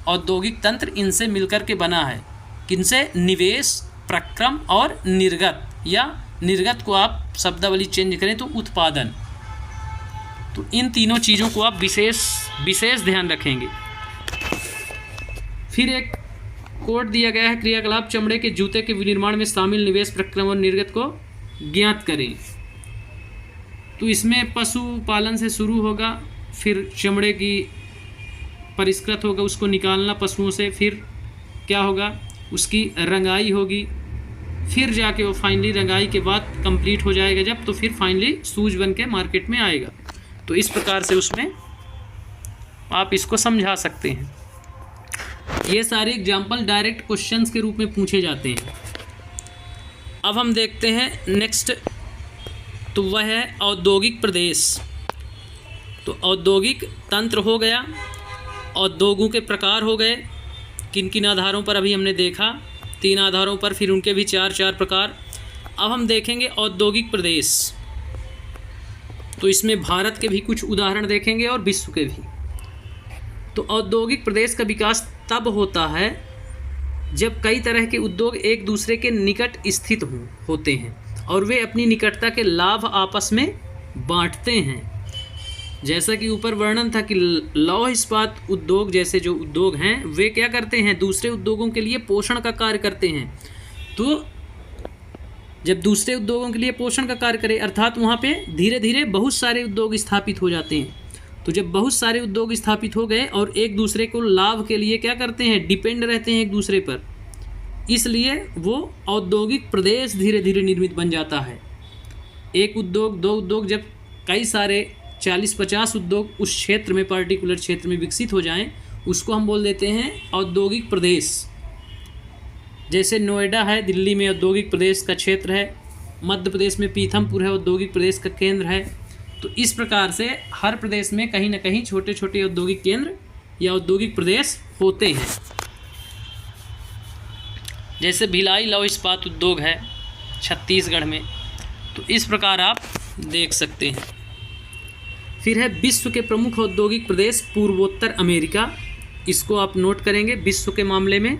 औद्योगिक तंत्र इनसे मिलकर के बना है, किनसे, निवेश, प्रक्रम और निर्गत, या निर्गत को आप शब्दावली चेंज करें तो उत्पादन। तो इन तीनों चीज़ों को आप विशेष ध्यान रखेंगे। फिर एक कोड दिया गया है, क्रियाकलाप चमड़े के जूते के विनिर्माण में शामिल निवेश, प्रक्रम और निर्गत को ज्ञात करें। तो इसमें पशुपालन से शुरू होगा, फिर चमड़े की परिष्कृत होगा, उसको निकालना पशुओं से, फिर क्या होगा, उसकी रंगाई होगी, फिर जाके वो फाइनली रंगाई के बाद कंप्लीट हो जाएगा जब, तो फिर फाइनली शूज बन के मार्केट में आएगा। तो इस प्रकार से उसमें आप इसको समझा सकते हैं। ये सारे एग्जाम्पल डायरेक्ट क्वेश्चंस के रूप में पूछे जाते हैं। अब हम देखते हैं नेक्स्ट, तो वह है औद्योगिक प्रदेश। तो औद्योगिक तंत्र हो गया, उद्योगों के प्रकार हो गए, किन किन आधारों पर अभी हमने देखा, 3 आधारों पर, फिर उनके भी 4 प्रकार। अब हम देखेंगे औद्योगिक प्रदेश, तो इसमें भारत के भी कुछ उदाहरण देखेंगे और विश्व के भी। तो औद्योगिक प्रदेश का विकास तब होता है जब कई तरह के उद्योग एक दूसरे के निकट स्थित होते हैं और वे अपनी निकटता के लाभ आपस में बांटते हैं। जैसा कि ऊपर वर्णन था कि लौह इस्पात उद्योग जैसे जो उद्योग हैं वे क्या करते हैं, दूसरे उद्योगों के लिए पोषण का कार्य करते हैं। तो जब दूसरे उद्योगों के लिए पोषण का कार्य करें, अर्थात वहाँ पे धीरे धीरे बहुत सारे उद्योग स्थापित हो जाते हैं। तो जब बहुत सारे उद्योग स्थापित हो गए और एक दूसरे को लाभ के लिए क्या करते हैं, डिपेंड रहते हैं एक दूसरे पर, इसलिए वो औद्योगिक प्रदेश धीरे धीरे निर्मित बन जाता है। एक उद्योग, 2 उद्योग, जब कई सारे 40-50 उद्योग उस क्षेत्र में, पार्टिकुलर क्षेत्र में विकसित हो जाएं, उसको हम बोल देते हैं औद्योगिक प्रदेश। जैसे नोएडा है, दिल्ली में औद्योगिक प्रदेश का क्षेत्र है, मध्य प्रदेश में पीथमपुर है, औद्योगिक प्रदेश का केंद्र है। तो इस प्रकार से हर प्रदेश में कहीं ना कहीं छोटे छोटे औद्योगिक केंद्र या औद्योगिक प्रदेश होते हैं। जैसे भिलाई लौह इस्पात उद्योग है छत्तीसगढ़ में, तो इस प्रकार आप देख सकते हैं। फिर है विश्व के प्रमुख औद्योगिक प्रदेश पूर्वोत्तर अमेरिका, इसको आप नोट करेंगे विश्व के मामले में।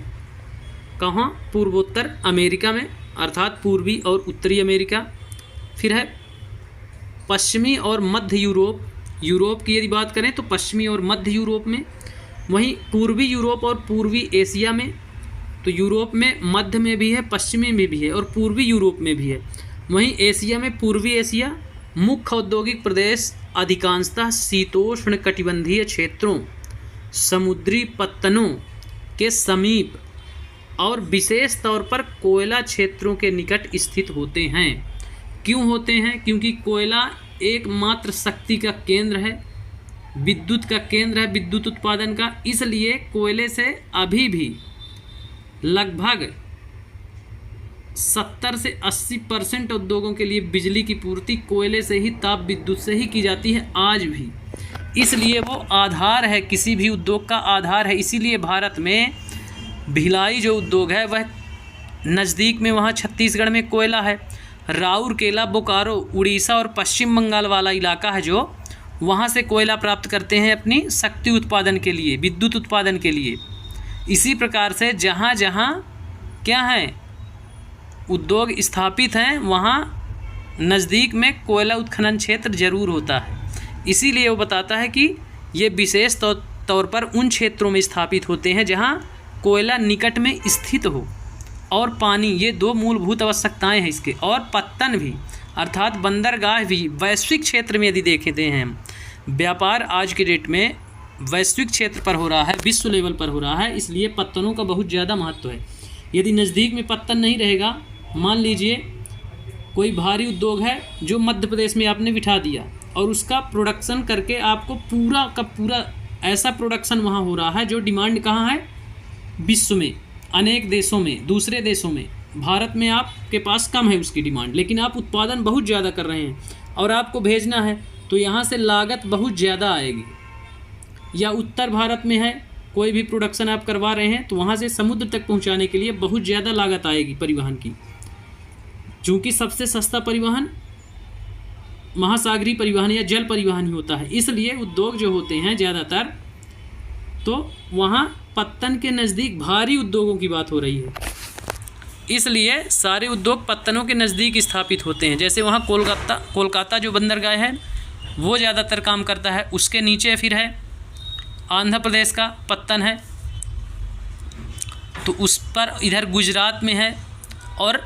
कहाँ? पूर्वोत्तर अमेरिका में, अर्थात पूर्वी और उत्तरी अमेरिका। फिर है पश्चिमी और मध्य यूरोप। यूरोप की यदि बात करें तो पश्चिमी और मध्य यूरोप में, वहीं पूर्वी यूरोप और पूर्वी एशिया में। तो यूरोप में मध्य में भी है, पश्चिमी में भी है और पूर्वी यूरोप में भी है। वहीं एशिया में पूर्वी एशिया। मुख्य औद्योगिक प्रदेश अधिकांशतः शीतोष्ण कटिबंधीय क्षेत्रों, समुद्री पत्तनों के समीप और विशेष तौर पर कोयला क्षेत्रों के निकट स्थित होते हैं। क्यों होते हैं? क्योंकि कोयला एकमात्र शक्ति का केंद्र है, विद्युत का केंद्र है, विद्युत उत्पादन का। इसलिए कोयले से अभी भी लगभग 70 से 80% उद्योगों के लिए बिजली की पूर्ति कोयले से ही, ताप विद्युत से ही की जाती है आज भी। इसलिए वो आधार है, किसी भी उद्योग का आधार है। इसीलिए भारत में भिलाई जो उद्योग है वह नज़दीक में, वहाँ छत्तीसगढ़ में कोयला है। राउरकेला, बोकारो, उड़ीसा और पश्चिम बंगाल वाला इलाका है जो वहाँ से कोयला प्राप्त करते हैं अपनी शक्ति उत्पादन के लिए, विद्युत उत्पादन के लिए। इसी प्रकार से जहाँ जहाँ क्या है उद्योग स्थापित हैं वहाँ नज़दीक में कोयला उत्खनन क्षेत्र जरूर होता है। इसीलिए वो बताता है कि ये विशेष तौर पर उन क्षेत्रों में स्थापित होते हैं जहाँ कोयला निकट में स्थित हो और पानी, ये 2 मूलभूत आवश्यकताएं हैं इसके। और पत्तन भी, अर्थात बंदरगाह भी। वैश्विक क्षेत्र में यदि देखते हैं हम, व्यापार आज के डेट में वैश्विक क्षेत्र पर हो रहा है, विश्व लेवल पर हो रहा है, इसलिए पत्तनों का बहुत ज़्यादा महत्व है। यदि नज़दीक में पत्तन नहीं रहेगा, मान लीजिए कोई भारी उद्योग है जो मध्य प्रदेश में आपने बिठा दिया और उसका प्रोडक्शन करके आपको पूरा का पूरा ऐसा प्रोडक्शन वहाँ हो रहा है जो डिमांड कहाँ है, विश्व में, अनेक देशों में, दूसरे देशों में। भारत में आपके पास कम है उसकी डिमांड, लेकिन आप उत्पादन बहुत ज़्यादा कर रहे हैं और आपको भेजना है, तो यहाँ से लागत बहुत ज़्यादा आएगी। या उत्तर भारत में है, कोई भी प्रोडक्शन आप करवा रहे हैं तो वहाँ से समुद्र तक पहुँचाने के लिए बहुत ज़्यादा लागत आएगी परिवहन की। चूँकि सबसे सस्ता परिवहन महासागरीय परिवहन या जल परिवहन ही होता है, इसलिए उद्योग जो होते हैं ज़्यादातर, तो वहाँ पत्तन के नज़दीक भारी उद्योगों की बात हो रही है, इसलिए सारे उद्योग पत्तनों के नज़दीक स्थापित होते हैं। जैसे वहाँ कोलकाता जो बंदरगाह है वो ज़्यादातर काम करता है। उसके नीचे फिर है आंध्र प्रदेश का पत्तन है, तो उस पर इधर गुजरात में है और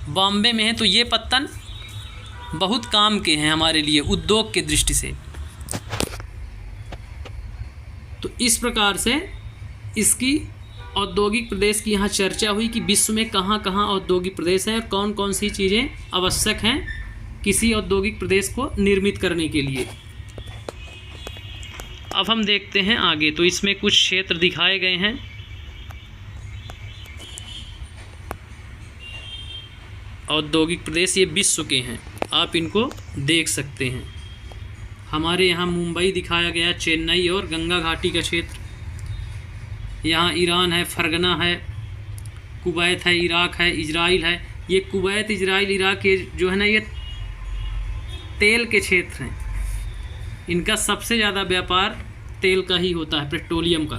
बॉम्बे में है। तो ये पत्तन बहुत काम के हैं हमारे लिए उद्योग के दृष्टि से। तो इस प्रकार से इसकी औद्योगिक प्रदेश की यहाँ चर्चा हुई कि विश्व में कहाँ कहाँ औद्योगिक प्रदेश हैं और कौन कौन सी चीज़ें आवश्यक हैं किसी औद्योगिक प्रदेश को निर्मित करने के लिए। अब हम देखते हैं आगे। तो इसमें कुछ क्षेत्र दिखाए गए हैं। औद्योगिक प्रदेश ये विश्व के हैं, आप इनको देख सकते हैं। हमारे यहाँ मुंबई दिखाया गया, चेन्नई और गंगा घाटी का क्षेत्र। यहाँ ईरान है, फरगना है, कुवैत है, इराक है, इजराइल है। ये कुवैत, इजराइल, इराक ये जो है ना, ये तेल के क्षेत्र हैं। इनका सबसे ज़्यादा व्यापार तेल का ही होता है, पेट्रोलियम का।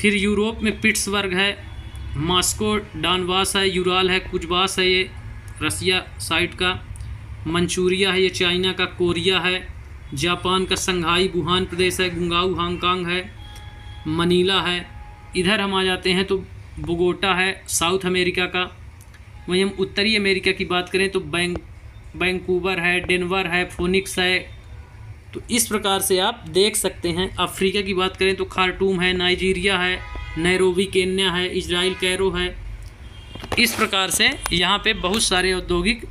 फिर यूरोप में पिट्सबर्ग है, मॉस्को, डॉनबास है, यूराल है, कुजबास है, ये रसिया साइड का। मंचूरिया है, ये चाइना का। कोरिया है, जापान का। संघाई वुहान प्रदेश है। गुंगाऊ हांगकांग है। मनीला है। इधर हम आ जाते हैं तो बोगोटा है, साउथ अमेरिका का। वहीं हम उत्तरी अमेरिका की बात करें तो वैंकूवर है, डेनवर है, फोनिक्स है। तो इस प्रकार से आप देख सकते हैं। अफ्रीका की बात करें तो खार्टूम है, नाइजीरिया है, नैरोबी केन्या है, इजराइल कैरो है। इस प्रकार से यहाँ पे बहुत सारे औद्योगिक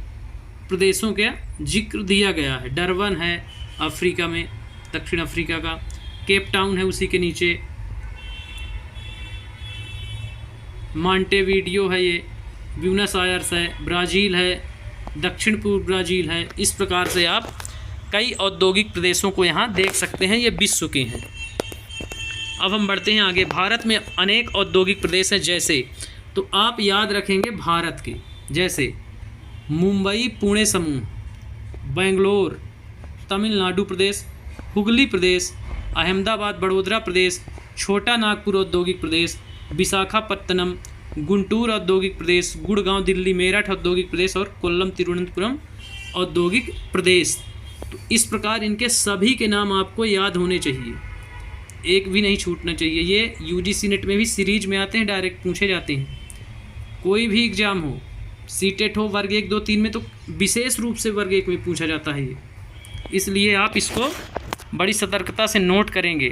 प्रदेशों का जिक्र दिया गया है। डरबन है अफ्रीका में, दक्षिण अफ्रीका का। केप टाउन है उसी के नीचे। मॉन्टेविडियो है, ये ब्यूनस आयर्स है, ब्राज़ील है, दक्षिण पूर्व ब्राज़ील है। इस प्रकार से आप कई औद्योगिक प्रदेशों को यहाँ देख सकते हैं, ये विश्व के हैं। अब हम बढ़ते हैं आगे। भारत में अनेक औद्योगिक प्रदेश हैं, जैसे तो आप याद रखेंगे भारत के, जैसे मुंबई पुणे समूह, बेंगलोर तमिलनाडु प्रदेश, हुगली प्रदेश, अहमदाबाद वडोदरा प्रदेश, छोटा नागपुर औद्योगिक प्रदेश, विशाखापत्तनम, गुंटूर औद्योगिक प्रदेश, गुड़गांव दिल्ली मेरठ औद्योगिक प्रदेश और कोल्लम तिरुवनंतपुरम औद्योगिक प्रदेश। तो इस प्रकार इनके सभी के नाम आपको याद होने चाहिए, एक भी नहीं छूटना चाहिए। ये यूजीसी नेट में भी सीरीज में आते हैं, डायरेक्ट पूछे जाते हैं। कोई भी एग्जाम हो, सीटेट हो वर्ग 1, 2, 3 में, तो विशेष रूप से वर्ग 1 में पूछा जाता है ये। इसलिए आप इसको बड़ी सतर्कता से नोट करेंगे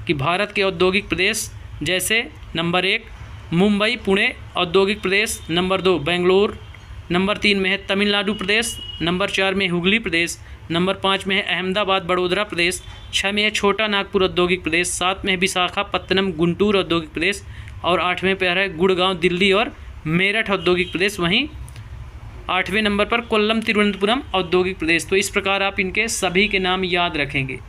कि भारत के औद्योगिक प्रदेश जैसे नंबर 1 मुंबई पुणे औद्योगिक प्रदेश, नंबर 2 बेंगलोर, नंबर 3 में है तमिलनाडु प्रदेश, नंबर 4 में हुगली प्रदेश, नंबर 5 में है अहमदाबाद वडोदरा प्रदेश, 6 में है छोटा नागपुर औद्योगिक प्रदेश, 7 में है विशाखापत्तनम गुंटूर औद्योगिक प्रदेश और 8वें पर है गुड़गांव दिल्ली और मेरठ औद्योगिक प्रदेश। वहीं 8वें नंबर पर कोल्लम तिरुवनंतपुरम औद्योगिक प्रदेश। तो इस प्रकार आप इनके सभी के नाम याद रखेंगे।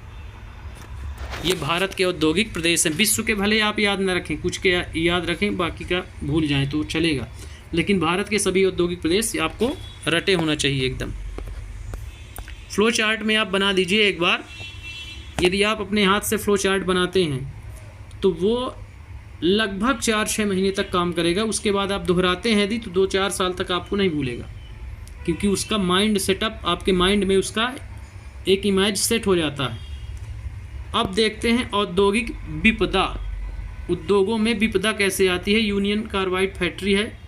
ये भारत के औद्योगिक प्रदेश हैं। विश्व के भले आप याद न रखें, कुछ के याद रखें, बाकी का भूल जाएं तो चलेगा, लेकिन भारत के सभी औद्योगिक प्रदेश आपको रटे होना चाहिए एकदम। फ्लो चार्ट में आप बना दीजिए एक बार। यदि आप अपने हाथ से फ्लो चार्ट बनाते हैं तो वो लगभग 4-6 महीने तक काम करेगा। उसके बाद आप दोहराते हैं यदि, तो 2-4 साल तक आपको नहीं भूलेगा, क्योंकि उसका माइंड सेटअप, आपके माइंड में उसका एक इमेज सेट हो जाता है। अब देखते हैं औद्योगिक विपदा। उद्योगों में विपदा कैसे आती है। यूनियन कार्बाइड फैक्ट्री है,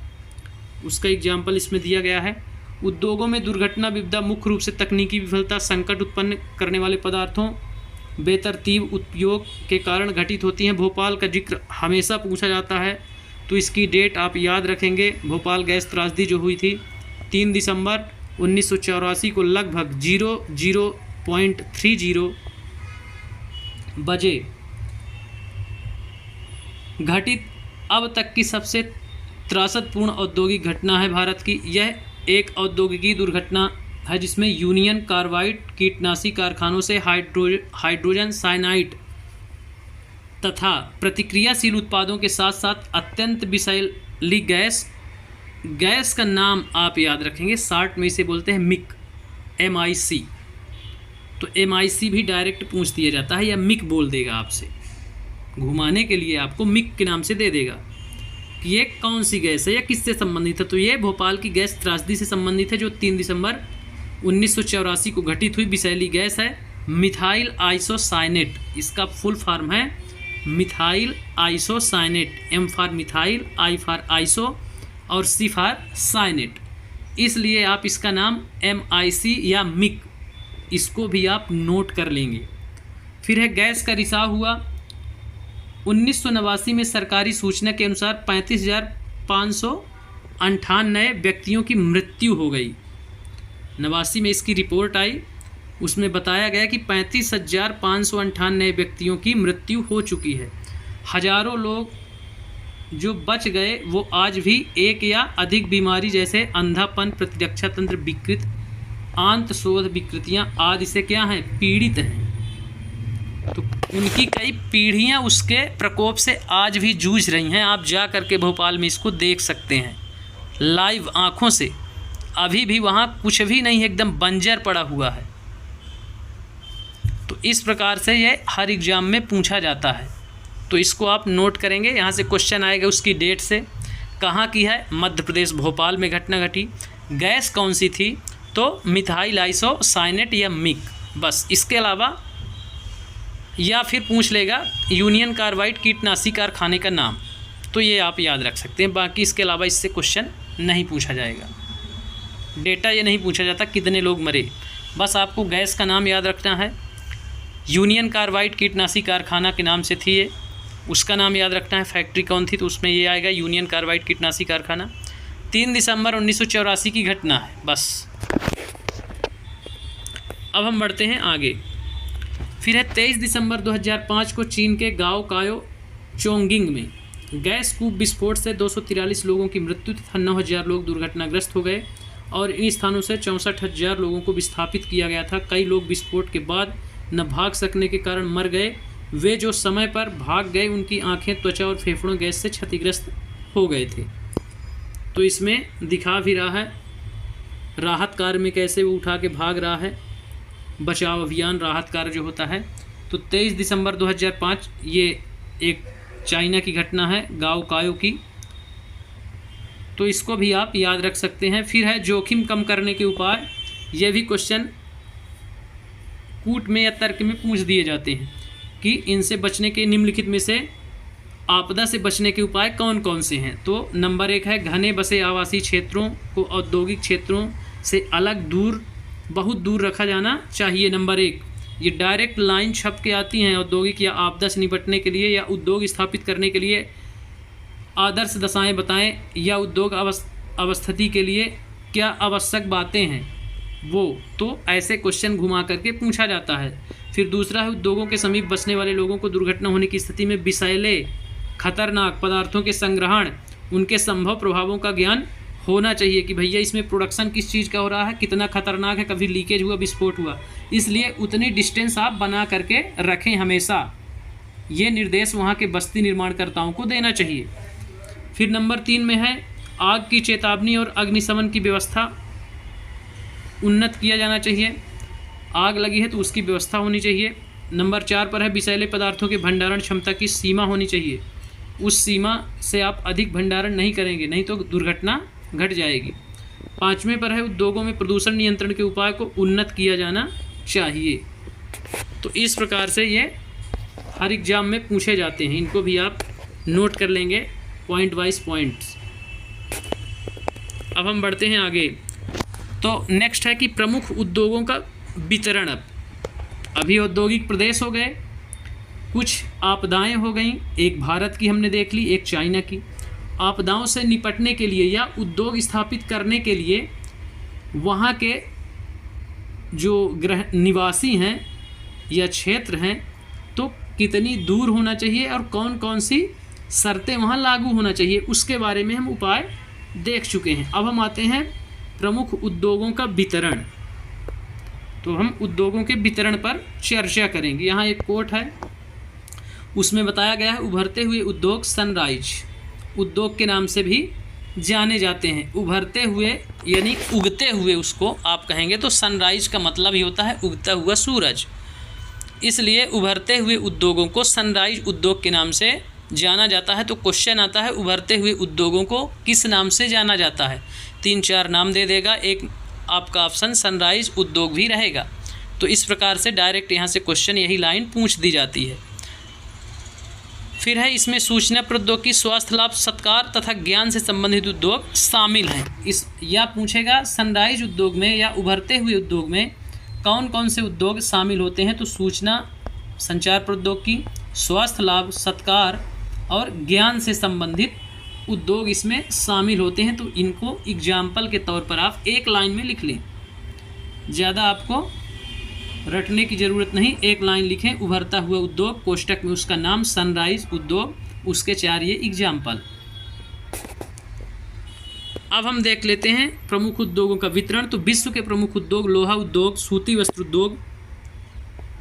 उसका एग्जाम्पल इसमें दिया गया है। उद्योगों में दुर्घटना विपदा मुख्य रूप से तकनीकी विफलता, संकट उत्पन्न करने वाले पदार्थों, बेतरतीब उपयोग के कारण घटित होती हैं। भोपाल का जिक्र हमेशा पूछा जाता है, तो इसकी डेट आप याद रखेंगे। भोपाल गैस त्रासदी जो हुई थी 3 दिसंबर 1984 को लगभग 00.30 बजे घटित अब तक की सबसे त्रासदपूर्ण औद्योगिक घटना है भारत की। यह एक औद्योगिकी दुर्घटना है जिसमें यूनियन कार्बाइड कीटनाशी कारखानों से हाइड्रोजन साइनाइड तथा प्रतिक्रियाशील उत्पादों के साथ साथ अत्यंत विषैली गैस का नाम आप याद रखेंगे। शार्ट में इसे बोलते हैं मिक, MIC। तो MIC भी डायरेक्ट पूछ दिया जाता है, या मिक बोल देगा आपसे, घुमाने के लिए आपको मिक के नाम से दे देगा कि ये कौन सी गैस है या किससे संबंधित है। तो ये भोपाल की गैस त्रासदी से संबंधित है, जो 3 दिसंबर 1984 को घटित हुई विषैली गैस है मिथाइल आइसोसाइनेट। इसका फुल फॉर्म है methyl isocyanate. M for methyl, I for iso और C फॉर साइनेट। इसलिए आप इसका नाम MIC या मिक, इसको भी आप नोट कर लेंगे। फिर है गैस का रिसाव हुआ। 1989 में सरकारी सूचना के अनुसार 35,598 व्यक्तियों की मृत्यु हो गई। 89 में इसकी रिपोर्ट आई। उसमें बताया गया कि 35,598 नए व्यक्तियों की मृत्यु हो चुकी है। हजारों लोग जो बच गए वो आज भी एक या अधिक बीमारी जैसे अंधापन, प्रतिरक्षा तंत्र विकृत, आंत शोध विकृतियाँ आदि से क्या हैं, पीड़ित हैं। तो उनकी कई पीढ़ियां उसके प्रकोप से आज भी जूझ रही हैं। आप जा करके भोपाल में इसको देख सकते हैं लाइव आँखों से। अभी भी वहाँ कुछ भी नहीं है, एकदम बंजर पड़ा हुआ है। तो इस प्रकार से ये हर एग्ज़ाम में पूछा जाता है, तो इसको आप नोट करेंगे। यहाँ से क्वेश्चन आएगा उसकी डेट से, कहाँ की है, मध्य प्रदेश भोपाल में घटना घटी। गैस कौन सी थी, तो मिथाइल आइसोसाइनेट या मिक, बस। इसके अलावा या फिर पूछ लेगा यूनियन कार्बाइड कीटनाशी कारखाने का नाम, तो ये आप याद रख सकते हैं। बाकी इसके अलावा इससे क्वेश्चन नहीं पूछा जाएगा। डेटा ये नहीं पूछा जाता कितने लोग मरे, बस आपको गैस का नाम याद रखना है। यूनियन कार्बाइड कीटनाशी कारखाना के नाम से थी ये, उसका नाम याद रखना है। फैक्ट्री कौन थी, तो उसमें ये आएगा यूनियन कार्बाइड कीटनाशी कारखाना। 3 दिसंबर 1984 की घटना है, बस। अब हम बढ़ते हैं आगे। फिर है 23 दिसंबर 2005 को चीन के गांव कायो चोंगिंग में गैस कूप विस्फोट से 243 लोगों की मृत्यु तथा 9,000 लोग दुर्घटनाग्रस्त हो गए और इन स्थानों से 64,000 लोगों को विस्थापित किया गया था। कई लोग विस्फोट के बाद न भाग सकने के कारण मर गए। वे जो समय पर भाग गए उनकी आंखें, त्वचा और फेफड़ों गैस से क्षतिग्रस्त हो गए थे। तो इसमें दिखा भी रहा है राहत कार्य में कैसे वो उठा के भाग रहा है, बचाव अभियान राहत कार्य जो होता है। तो 23 दिसंबर 2005 ये एक चाइना की घटना है, गांव कायो की, तो इसको भी आप याद रख सकते हैं। फिर है जोखिम कम करने के उपाय। ये भी क्वेश्चन कूट में या तर्क में पूछ दिए जाते हैं कि इनसे बचने के, निम्नलिखित में से आपदा से बचने के उपाय कौन कौन से हैं। तो नंबर 1 है घने बसे आवासीय क्षेत्रों को औद्योगिक क्षेत्रों से अलग, दूर, बहुत दूर रखा जाना चाहिए। नंबर 1, ये डायरेक्ट लाइन छप के आती हैं औद्योगिक या आपदा से निपटने के लिए या उद्योग स्थापित करने के लिए आदर्श दशाएं बताएं, या उद्योग अवस्थिति के लिए क्या आवश्यक बातें हैं वो। तो ऐसे क्वेश्चन घुमा करके पूछा जाता है। फिर दूसरा है उद्योगों के समीप बसने वाले लोगों को दुर्घटना होने की स्थिति में विषैले खतरनाक पदार्थों के संग्रहण, उनके संभव प्रभावों का ज्ञान होना चाहिए कि भैया इसमें प्रोडक्शन किस चीज़ का हो रहा है, कितना खतरनाक है, कभी लीकेज हुआ, विस्फोट हुआ, इसलिए उतनी डिस्टेंस आप बना करके रखें हमेशा। ये निर्देश वहाँ के बस्ती निर्माणकर्ताओं को देना चाहिए। फिर नंबर 3 में है आग की चेतावनी और अग्निशमन की व्यवस्था उन्नत किया जाना चाहिए। आग लगी है तो उसकी व्यवस्था होनी चाहिए। नंबर 4 पर है विषैले पदार्थों के भंडारण क्षमता की सीमा होनी चाहिए। उस सीमा से आप अधिक भंडारण नहीं करेंगे, नहीं तो दुर्घटना घट जाएगी। 5वें पर है उद्योगों में प्रदूषण नियंत्रण के उपाय को उन्नत किया जाना चाहिए। तो इस प्रकार से ये हर एग्जाम में पूछे जाते हैं, इनको भी आप नोट कर लेंगे पॉइंट वाइज पॉइंट्स। अब हम बढ़ते हैं आगे। तो नेक्स्ट है कि प्रमुख उद्योगों का वितरण। अभी औद्योगिक प्रदेश हो गए, कुछ आपदाएं हो गई, एक भारत की हमने देख ली, एक चाइना की। आपदाओं से निपटने के लिए या उद्योग स्थापित करने के लिए वहाँ के जो निवासी हैं या क्षेत्र हैं तो कितनी दूर होना चाहिए और कौन कौन सी शर्तें वहाँ लागू होना चाहिए, उसके बारे में हम उपाय देख चुके हैं। अब हम आते हैं प्रमुख उद्योगों का वितरण। तो हम उद्योगों के वितरण पर चर्चा करेंगे। यहाँ एक कोट है, उसमें बताया गया है उभरते हुए उद्योग सनराइज उद्योग के नाम से भी जाने जाते हैं। उभरते हुए यानी उगते हुए, उसको आप कहेंगे तो सनराइज का मतलब ही होता है उगता हुआ सूरज, इसलिए उभरते हुए उद्योगों को सनराइज उद्योग के नाम से जाना जाता है। तो क्वेश्चन आता है उभरते हुए उद्योगों को किस नाम से जाना जाता है। 3-4 नाम दे देगा, एक आपका ऑप्शन सनराइज उद्योग भी रहेगा। तो इस प्रकार से डायरेक्ट यहाँ से क्वेश्चन यही लाइन पूछ दी जाती है। फिर है इसमें सूचना प्रौद्योगिकी, स्वास्थ्य लाभ, सत्कार तथा ज्ञान से संबंधित उद्योग शामिल हैं। इस या पूछेगा सनराइज उद्योग में या उभरते हुए उद्योग में कौन कौन से उद्योग शामिल होते हैं। तो सूचना संचार प्रौद्योगिकी, स्वास्थ्य लाभ, सत्कार और ज्ञान से संबंधित उद्योग इसमें शामिल होते हैं। तो इनको एग्जाम्पल के तौर पर आप एक लाइन में लिख लें, ज़्यादा आपको रटने की ज़रूरत नहीं, एक लाइन लिखें, उभरता हुआ उद्योग, कोष्टक में उसका नाम, सनराइज उद्योग, उसके 4 ये एग्जाम्पल। अब हम देख लेते हैं प्रमुख उद्योगों का वितरण। तो विश्व के प्रमुख उद्योग लोहा उद्योग, सूती वस्त्र उद्योग,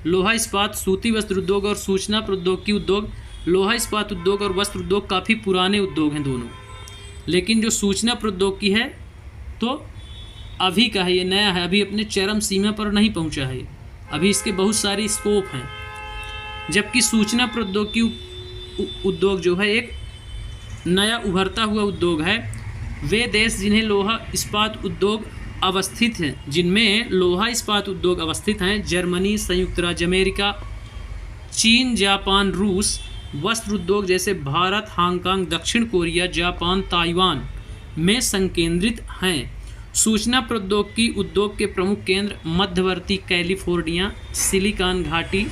लोहा इस्पात, सूती वस्त्र उद्योग और सूचना प्रौद्योगिकी उद्योग। लोहा इस्पात उद्योग और वस्त्र उद्योग काफ़ी पुराने उद्योग हैं दोनों, लेकिन जो सूचना प्रौद्योगिकी है तो अभी का है, ये नया है, अभी अपने चरम सीमा पर नहीं पहुंचा है, अभी इसके बहुत सारे स्कोप हैं। जबकि सूचना प्रौद्योगिकी उद्योग जो है एक नया उभरता हुआ उद्योग है। वे देश जिन्हें लोहा इस्पात उद्योग अवस्थित हैं, जिनमें लोहा इस्पात उद्योग अवस्थित हैं, जर्मनी, संयुक्त राज्य अमेरिका, चीन, जापान, रूस। वस्त्र उद्योग जैसे भारत, हांगकांग, दक्षिण कोरिया, जापान, ताइवान में संकेंद्रित हैं। सूचना प्रौद्योगिकी उद्योग के प्रमुख केंद्र मध्यवर्ती कैलिफोर्निया, सिलिकॉन घाटी,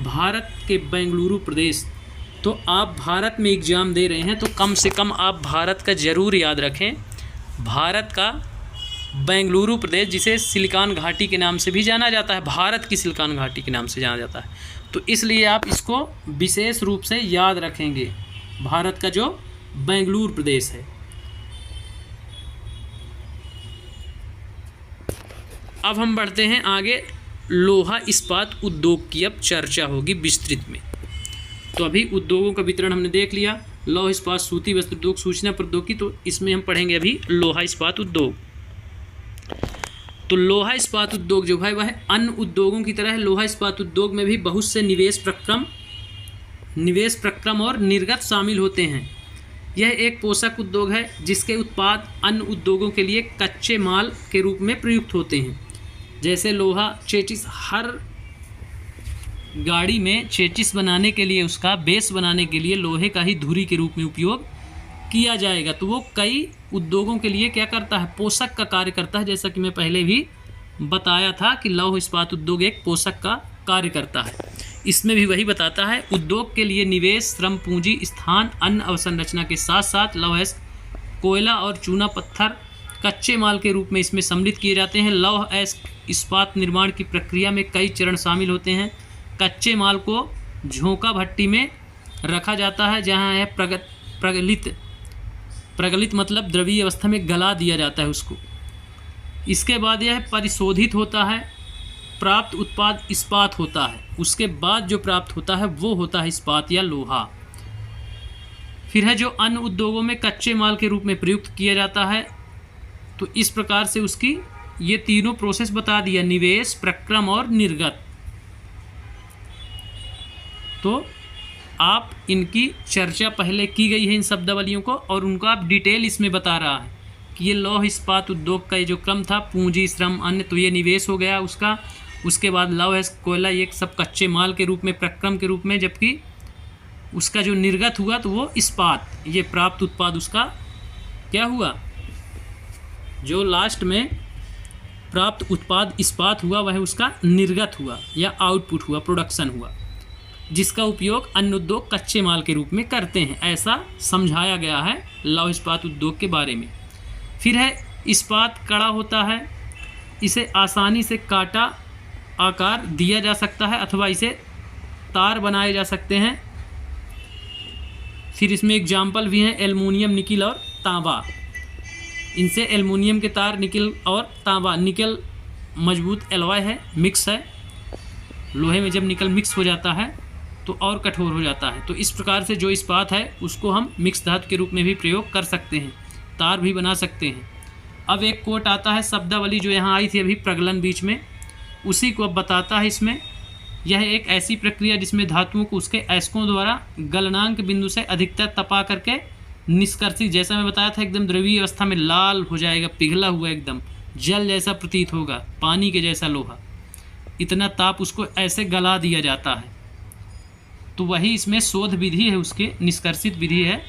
भारत के बेंगलुरु प्रदेश। तो आप भारत में एग्ज़ाम दे रहे हैं तो कम से कम आप भारत का ज़रूर याद रखें। भारत का बेंगलुरु प्रदेश, जिसे सिलिकॉन घाटी के नाम से भी जाना जाता है, भारत की सिलिकॉन घाटी के नाम से जाना जाता है, तो इसलिए आप इसको विशेष रूप से याद रखेंगे, भारत का जो बेंगलुरु प्रदेश है। अब हम बढ़ते हैं आगे, लोहा इस्पात उद्योग की अब चर्चा होगी विस्तृत में। तो अभी उद्योगों का वितरण हमने देख लिया, लोहा इस्पात, सूती वस्त्र उद्योग, सूचना प्रौद्योगिकी, तो इसमें हम पढ़ेंगे अभी लोहा इस्पात उद्योग। तो लोहा इस्पात उद्योग जो है वह अन्य उद्योगों की तरह लोहा इस्पात उद्योग में भी बहुत से निवेश प्रक्रम और निर्गत शामिल होते हैं। यह एक पोषक उद्योग है जिसके उत्पाद अन्य उद्योगों के लिए कच्चे माल के रूप में प्रयुक्त होते हैं। जैसे लोहा चेचिस, हर गाड़ी में चेचिस बनाने के लिए, उसका बेस बनाने के लिए लोहे का ही धुरी के रूप में उपयोग किया जाएगा। तो वो कई उद्योगों के लिए क्या करता है, पोषक का कार्य करता है। जैसा कि मैं पहले भी बताया था कि लौह इस्पात उद्योग एक पोषक का कार्य करता है, इसमें भी वही बताता है। उद्योग के लिए निवेश, श्रम, पूंजी, स्थान, अन्य अवसंरचना के साथ साथ लौह, कोयला और चूना पत्थर कच्चे माल के रूप में इसमें सम्मिलित किए जाते हैं। लौह इस्पात निर्माण की प्रक्रिया में कई चरण शामिल होते हैं। कच्चे माल को झोंका भट्टी में रखा जाता है, जहाँ है प्रगलित मतलब द्रवीय अवस्था में गला दिया जाता है उसको। इसके बाद यह परिशोधित होता है, प्राप्त उत्पाद इस्पात होता है। उसके बाद जो प्राप्त होता है वो होता है इस्पात या लोहा। फिर है जो अन्य उद्योगों में कच्चे माल के रूप में प्रयुक्त किया जाता है। तो इस प्रकार से उसकी ये तीनों प्रोसेस बता दिया, निवेश, प्रक्रम और निर्गत। तो आप इनकी चर्चा पहले की गई है इन शब्दावलियों को, और उनका आप डिटेल इसमें बता रहा है कि ये लौह इस्पात उद्योग का ये जो क्रम था, पूंजी, श्रम, अन्य, तो ये निवेश हो गया उसका। उसके बाद लौह, कोयला, ये सब कच्चे माल के रूप में, प्रक्रम के रूप में, जबकि उसका जो निर्गत हुआ तो वो इस्पात, ये प्राप्त उत्पाद उसका क्या हुआ, जो लास्ट में प्राप्त उत्पाद इस्पात हुआ वह उसका निर्गत हुआ या आउटपुट हुआ, प्रोडक्शन हुआ, जिसका उपयोग अन्य उद्योग कच्चे माल के रूप में करते हैं। ऐसा समझाया गया है लौह इस्पात उद्योग के बारे में। फिर है इस्पात कड़ा होता है, इसे आसानी से काटा आकार दिया जा सकता है अथवा इसे तार बनाए जा सकते हैं। फिर इसमें एग्जाम्पल भी हैं एल्युमिनियम, निकिल और तांबा। इनसे एल्युमिनियम के तार, निकिल और तांबा, निकल मजबूत एलॉय है, मिक्स है, लोहे में जब निकल मिक्स हो जाता है तो और कठोर हो जाता है। तो इस प्रकार से जो इस्पात है उसको हम मिक्स धातु के रूप में भी प्रयोग कर सकते हैं, तार भी बना सकते हैं। अब एक कोट आता है शब्दावली जो यहाँ आई थी अभी प्रगलन बीच में, उसी को अब बताता है इसमें। यह एक ऐसी प्रक्रिया जिसमें धातुओं को उसके अयस्कों द्वारा गलनांक बिंदु से अधिकतर तपा करके निष्कर्षित, जैसा मैं बताया था, एकदम द्रवीय अवस्था में लाल हो जाएगा, पिघला हुआ, एकदम जल जैसा प्रतीत होगा, पानी के जैसा लोहा, इतना ताप उसको ऐसे गला दिया जाता है। तो वही इसमें शोध विधि है, उसके निष्कर्षित विधि है।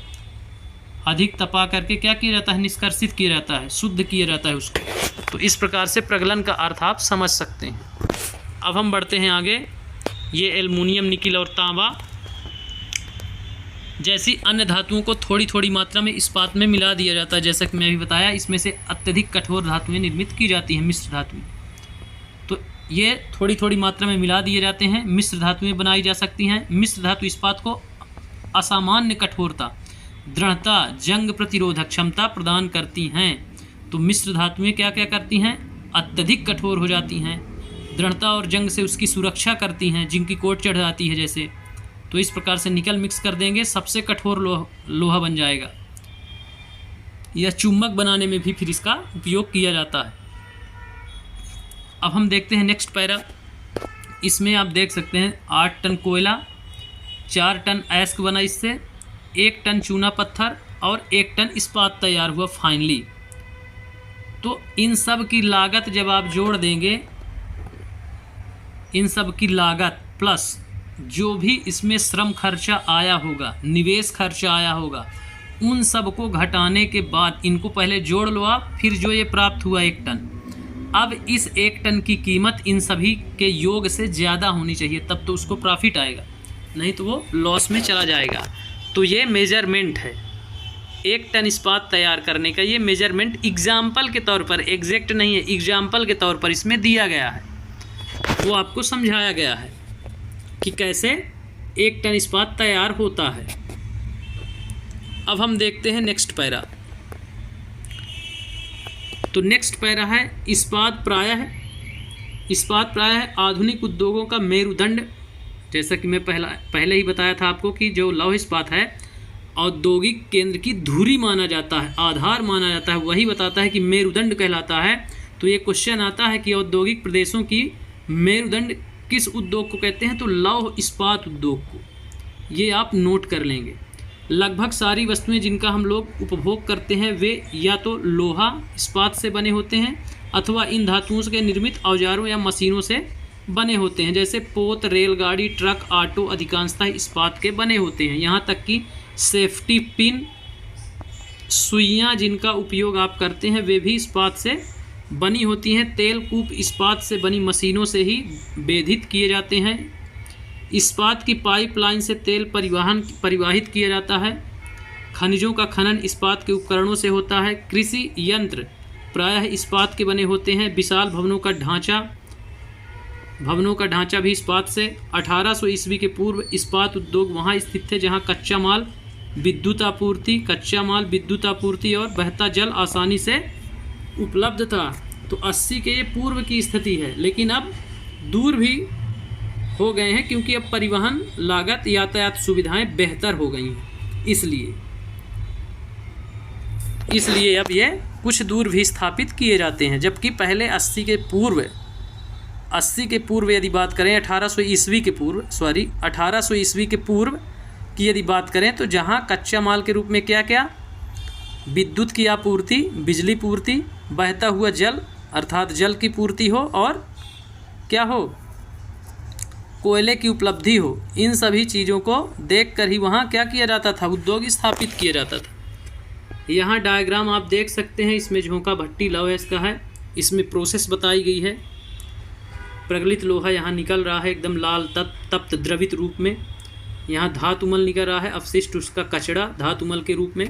अधिक तपा करके क्या किया जाता है, निष्कर्षित किया जाता है, शुद्ध किया जाता है उसको। तो इस प्रकार से प्रगलन का अर्थ आप समझ सकते हैं। अब हम बढ़ते हैं आगे। ये एल्युमिनियम, निकिल और तांबा जैसी अन्य धातुओं को थोड़ी थोड़ी मात्रा में इस्पात में मिला दिया जाता है। जैसा कि मैं अभी बताया, इसमें से अत्यधिक कठोर धातुएं निर्मित की जाती हैं, मिश्र धातुएं। तो ये थोड़ी थोड़ी मात्रा में मिला दिए जाते हैं। मिश्र धातुएं बनाई जा सकती हैं। मिश्र धातु इस्पात को असामान्य कठोरता, दृढ़ता, जंग प्रतिरोधक क्षमता प्रदान करती हैं। तो मिश्र धातुएं क्या क्या करती हैं? अत्यधिक कठोर हो जाती हैं, दृढ़ता और जंग से उसकी सुरक्षा करती हैं, जिनकी कोट चढ़ जाती है जैसे। तो इस प्रकार से निकल मिक्स कर देंगे, सबसे कठोर लोहा बन जाएगा। यह चुम्बक बनाने में भी फिर इसका उपयोग किया जाता है। अब हम देखते हैं नेक्स्ट पैरा। इसमें आप देख सकते हैं 8 टन कोयला, 4 टन अयस्क बना इससे, 1 टन चूना पत्थर और 1 टन इस्पात तैयार हुआ फाइनली। तो इन सब की लागत जब आप जोड़ देंगे, इन सब की लागत प्लस जो भी इसमें श्रम खर्चा आया होगा, निवेश खर्चा आया होगा, उन सब को घटाने के बाद इनको पहले जोड़ लो आप, फिर जो ये प्राप्त हुआ 1 टन। अब इस 1 टन की कीमत इन सभी के योग से ज़्यादा होनी चाहिए, तब तो उसको प्रॉफिट आएगा, नहीं तो वो लॉस में चला जाएगा। तो ये मेजरमेंट है 1 टन इस्पात तैयार करने का। ये मेजरमेंट एग्जाम्पल के तौर पर, एग्जैक्ट नहीं है, एग्जाम्पल के तौर पर इसमें दिया गया है। वो आपको समझाया गया है कि कैसे 1 टन इस्पात तैयार होता है। अब हम देखते हैं नेक्स्ट पैरा। तो नेक्स्ट पैरा है इस्पात प्रायः आधुनिक उद्योगों का मेरुदंड। जैसा कि मैं पहले ही बताया था आपको कि जो लौह इस्पात है औद्योगिक केंद्र की धुरी माना जाता है, आधार माना जाता है, वही बताता है कि मेरुदंड कहलाता है। तो ये क्वेश्चन आता है कि औद्योगिक प्रदेशों की मेरुदंड किस उद्योग को कहते हैं? तो लौह इस्पात उद्योग को। ये आप नोट कर लेंगे। लगभग सारी वस्तुएं जिनका हम लोग उपभोग करते हैं वे या तो लोहा इस्पात से बने होते हैं अथवा इन धातुओं से निर्मित औजारों या मशीनों से बने होते हैं। जैसे पोत, रेलगाड़ी, ट्रक, ऑटो अधिकांशतः इस्पात के बने होते हैं। यहाँ तक कि सेफ्टी पिन, सुइयाँ जिनका उपयोग आप करते हैं वे भी इस्पात से बनी होती हैं। तेल कूप इस्पात से बनी मशीनों से ही वेधित किए जाते हैं। इस्पात की पाइपलाइन से तेल परिवाहित किया जाता है। खनिजों का खनन इस्पात के उपकरणों से होता है। कृषि यंत्र प्रायः इस्पात के बने होते हैं। विशाल भवनों का ढांचा भी इस्पात से। 1800 ईस्वी के पूर्व इस्पात उद्योग वहाँ स्थित थे जहाँ कच्चा माल, विद्युत आपूर्ति और बहता जल आसानी से उपलब्ध था। तो 80 के ये पूर्व की स्थिति है, लेकिन अब दूर भी हो गए हैं क्योंकि अब परिवहन लागत, यातायात सुविधाएं बेहतर हो गई हैं। इसलिए अब ये कुछ दूर भी स्थापित किए जाते हैं। जबकि पहले 80 के पूर्व यदि बात करें 1800 ईस्वी के पूर्व की यदि बात करें तो जहाँ कच्चा माल के रूप में क्या क्या, विद्युत की आपूर्ति, बिजली पूर्ति, बहता हुआ जल अर्थात जल की पूर्ति हो और क्या हो, कोयले की उपलब्धि हो, इन सभी चीज़ों को देखकर ही वहाँ क्या किया जाता था, उद्योग स्थापित किया जाता था। यहाँ डायग्राम आप देख सकते हैं। इसमें झोंका भट्टी लौह अयस्क का है। इसमें प्रोसेस बताई गई है। प्रगलित लोहा यहाँ निकल रहा है एकदम लाल तप्त द्रवित रूप में। यहाँ धातुमल निकल रहा है, अवशिष्ट उसका कचड़ा धातुमल के रूप में।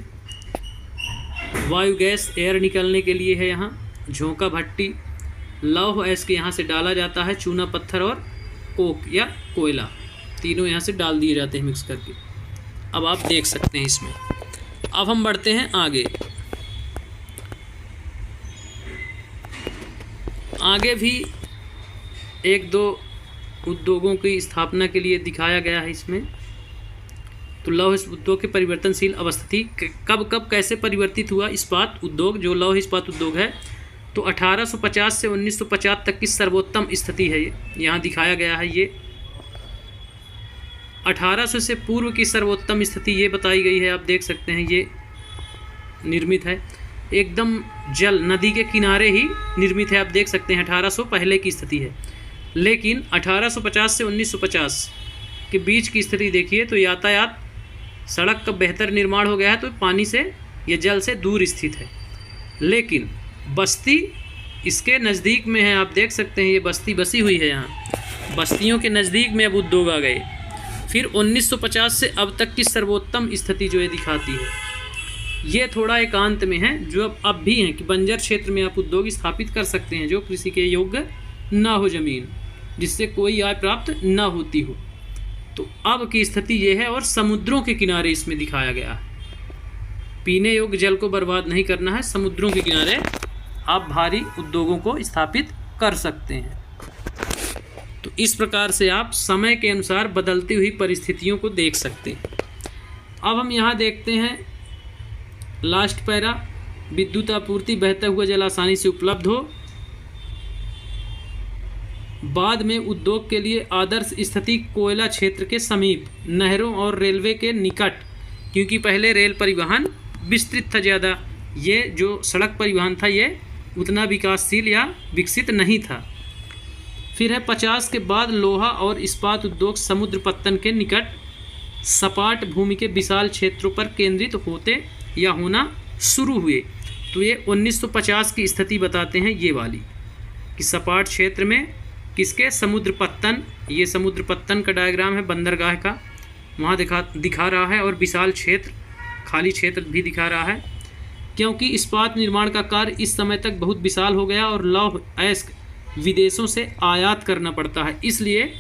वायु गैस एयर निकलने के लिए है। यहाँ झोंका भट्टी लौह अयस्क यहाँ से डाला जाता है। चूना पत्थर और कोक या कोयला तीनों यहाँ से डाल दिए जाते हैं मिक्स करके। अब आप देख सकते हैं इसमें। अब हम बढ़ते हैं आगे भी 1-2 उद्योगों की स्थापना के लिए दिखाया गया है इसमें। तो लौह उद्योग के परिवर्तनशील अवस्थिति कब कैसे परिवर्तित हुआ इस्पात उद्योग, जो लौह इस्पात उद्योग है, तो 1850 से 1950 तक की सर्वोत्तम स्थिति है। यहाँ दिखाया गया है। ये 1800 से पूर्व की सर्वोत्तम स्थिति ये बताई गई है। आप देख सकते हैं ये निर्मित है एकदम जल नदी के किनारे ही निर्मित है। आप देख सकते हैं 1800 पहले की स्थिति है। लेकिन 1850 से 1950 के बीच की स्थिति देखिए तो यातायात सड़क का बेहतर निर्माण हो गया है, तो पानी से या जल से दूर स्थित है। लेकिन बस्ती इसके नज़दीक में है। आप देख सकते हैं ये बस्ती बसी हुई है। यहाँ बस्तियों के नज़दीक में अब उद्योग आ गए। फिर 1950 से अब तक की सर्वोत्तम स्थिति जो ये दिखाती है, ये थोड़ा एकांत में है, जो अब भी हैं कि बंजर क्षेत्र में आप उद्योग स्थापित कर सकते हैं जो कृषि के योग्य ना हो ज़मीन, जिससे कोई आय प्राप्त ना होती हो। तो अब की स्थिति ये है, और समुद्रों के किनारे इसमें दिखाया गया है। पीने योग्य जल को बर्बाद नहीं करना है, समुद्रों के किनारे आप भारी उद्योगों को स्थापित कर सकते हैं। तो इस प्रकार से आप समय के अनुसार बदलती हुई परिस्थितियों को देख सकते हैं। अब हम यहाँ देखते हैं लास्ट पैरा, विद्युत आपूर्ति बहता हुआ जल आसानी से उपलब्ध हो। बाद में उद्योग के लिए आदर्श स्थिति कोयला क्षेत्र के समीप, नहरों और रेलवे के निकट, क्योंकि पहले रेल परिवहन विस्तृत था ज़्यादा, ये जो सड़क परिवहन था ये उतना विकासशील या विकसित नहीं था। फिर है 50 के बाद लोहा और इस्पात उद्योग समुद्र पत्तन के निकट सपाट भूमि के विशाल क्षेत्रों पर केंद्रित होते या होना शुरू हुए। तो ये 1950 की स्थिति बताते हैं, ये वाली कि सपाट क्षेत्र में किसके, समुद्र पत्तन, ये समुद्र पत्तन का डायग्राम है बंदरगाह का, वहाँ दिखा रहा है, और विशाल क्षेत्र, खाली क्षेत्र भी दिखा रहा है। क्योंकि इस्पात निर्माण का कार्य इस समय तक बहुत विशाल हो गया और लौह अयस्क विदेशों से आयात करना पड़ता है, इसलिए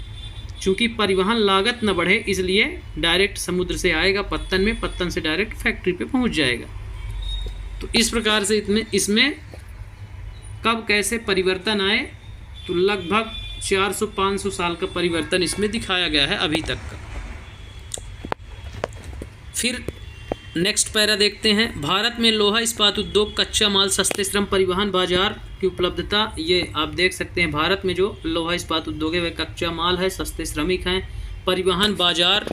चूँकि परिवहन लागत न बढ़े, इसलिए डायरेक्ट समुद्र से आएगा पत्तन में, पत्तन से डायरेक्ट फैक्ट्री पे पहुंच जाएगा। तो इस प्रकार से इसमें कब कैसे परिवर्तन आए, तो लगभग 400-500 साल का परिवर्तन इसमें दिखाया गया है अभी तक का। फिर नेक्स्ट पैरा देखते हैं, भारत में लोहा इस्पात उद्योग, कच्चा माल, सस्ते श्रम, परिवहन, बाजार की उपलब्धता। ये आप देख सकते हैं, भारत में जो लोहा इस्पात उद्योग है वह कच्चा माल है, सस्ते श्रमिक हैं, परिवहन, बाजार,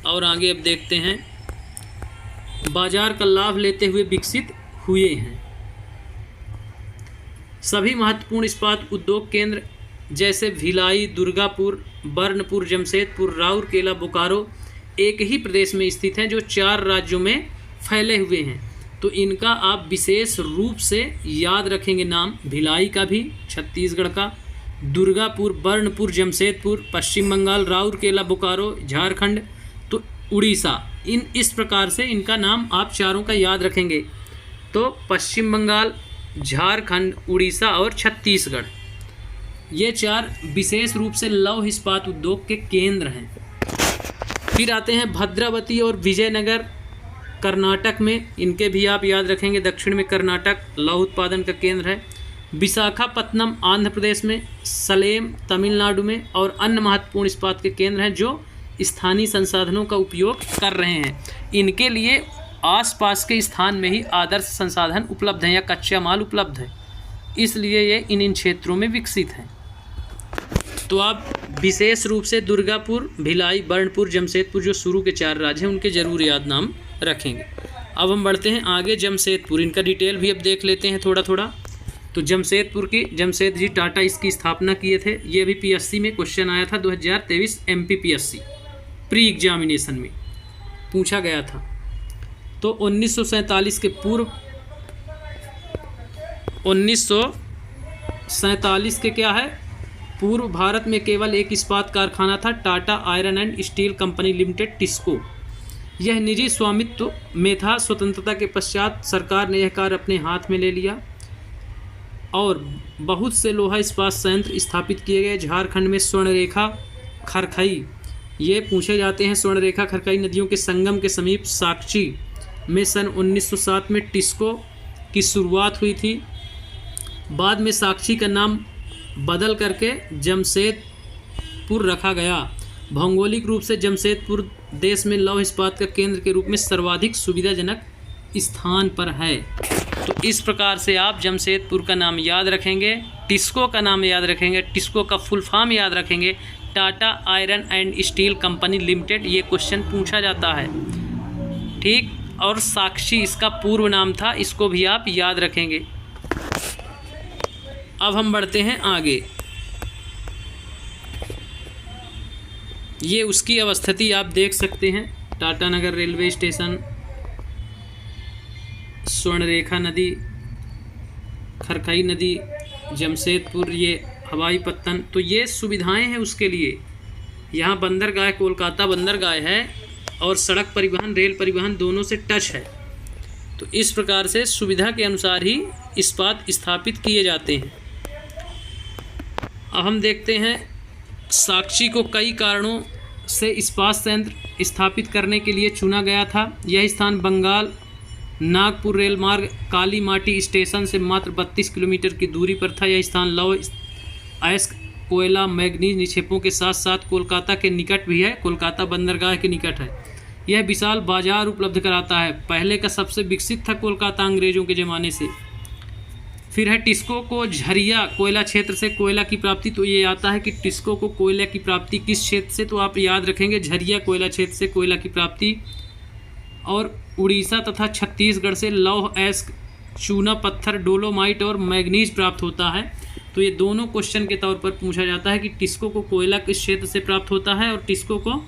और आगे अब देखते हैं बाजार का लाभ लेते हुए विकसित हुए हैं। सभी महत्वपूर्ण इस्पात उद्योग केंद्र जैसे भिलाई, दुर्गापुर, बर्नपुर, जमशेदपुर, राउरकेला, बोकारो एक ही प्रदेश में स्थित हैं, जो 4 राज्यों में फैले हुए हैं। तो इनका आप विशेष रूप से याद रखेंगे नाम, भिलाई का भी छत्तीसगढ़ का, दुर्गापुर, बर्नपुर, जमशेदपुर पश्चिम बंगाल, राउरकेला, बोकारो झारखंड, तो उड़ीसा, इस प्रकार से इनका नाम आप चारों का याद रखेंगे। तो पश्चिम बंगाल, झारखंड, उड़ीसा और छत्तीसगढ़, ये 4 विशेष रूप से लौह इस्पात उद्योग के केंद्र हैं। फिर आते हैं भद्रावती और विजयनगर कर्नाटक में, इनके भी आप याद रखेंगे। दक्षिण में कर्नाटक लौह उत्पादन का केंद्र है। विशाखापत्तनम आंध्र प्रदेश में, सलेम तमिलनाडु में, और अन्य महत्वपूर्ण इस्पात के केंद्र हैं जो स्थानीय संसाधनों का उपयोग कर रहे हैं। इनके लिए आसपास के स्थान में ही आदर्श संसाधन उपलब्ध हैं या कच्चा माल उपलब्ध है, इसलिए ये इन क्षेत्रों में विकसित हैं। तो आप विशेष रूप से दुर्गापुर, भिलाई, बर्नपुर, जमशेदपुर जो शुरू के 4 राज्य हैं उनके जरूर याद नाम रखेंगे। अब हम बढ़ते हैं आगे जमशेदपुर, इनका डिटेल भी अब देख लेते हैं थोड़ा थोड़ा। तो जमशेदपुर की जमशेद जी टाटा इसकी स्थापना किए थे। ये भी पीएससी में क्वेश्चन आया था 2023 MPPSC प्री एग्जामिनेशन में पूछा गया था। तो 1947 के पूर्व 1947 के क्या है पूर्व भारत में केवल एक इस्पात कारखाना था, Tata iron and steel company limited TISCO. यह निजी स्वामित्व में था। स्वतंत्रता के पश्चात सरकार ने यह कार्य अपने हाथ में ले लिया और बहुत से लोहा इस्पात संयंत्र स्थापित किए गए। झारखंड में स्वर्णरेखा, खरखई, ये पूछे जाते हैं। स्वर्णरेखा, खरखई नदियों के संगम के समीप साक्षी में सन 1907 में टिस्को की शुरुआत हुई थी। बाद में साक्षी का नाम बदल करके जमशेदपुर रखा गया। भौगोलिक रूप से जमशेदपुर देश में लौह इस्पात का केंद्र के रूप में सर्वाधिक सुविधाजनक स्थान पर है। तो इस प्रकार से आप जमशेदपुर का नाम याद रखेंगे, टिस्को का नाम याद रखेंगे, टिस्को का फुल फॉर्म याद रखेंगे, Tata iron and steel company limited, ये क्वेश्चन पूछा जाता है, ठीक। और साक्षी इसका पूर्व नाम था, इसको भी आप याद रखेंगे। अब हम बढ़ते हैं आगे। ये उसकी अवस्थिति आप देख सकते हैं। टाटानगर रेलवे स्टेशन, स्वर्णरेखा नदी, खरखई नदी, जमशेदपुर, ये हवाई पत्तन, तो ये सुविधाएं हैं उसके लिए। यहाँ बंदरगाह, कोलकाता बंदरगाह है और सड़क परिवहन, रेल परिवहन दोनों से टच है। तो इस प्रकार से सुविधा के अनुसार ही इस्पात स्थापित किए जाते हैं। अब हम देखते हैं साक्षी को कई कारणों से इस्पात संयंत्र स्थापित करने के लिए चुना गया था। यह स्थान बंगाल नागपुर रेल मार्ग काली माटी स्टेशन से मात्र 32 किलोमीटर की दूरी पर था। यह स्थान लौह अयस्क कोयला मैग्नीज निक्षेपों के साथ साथ कोलकाता के निकट भी है, कोलकाता बंदरगाह के निकट है। यह विशाल बाजार उपलब्ध कराता है। पहले का सबसे विकसित था कोलकाता अंग्रेजों के ज़माने से। फिर है टिस्को को झरिया कोयला क्षेत्र से कोयला की प्राप्ति। तो ये आता है कि टिस्को को कोयला की प्राप्ति किस क्षेत्र से, तो आप याद रखेंगे झरिया कोयला क्षेत्र से कोयला की प्राप्ति। और उड़ीसा तथा छत्तीसगढ़ से लौह अयस्क चूना पत्थर डोलोमाइट और मैग्नीज प्राप्त होता है। तो ये दोनों क्वेश्चन के तौर पर पूछा जाता है कि टिस्को को कोयला किस क्षेत्र से प्राप्त होता है और टिस्को को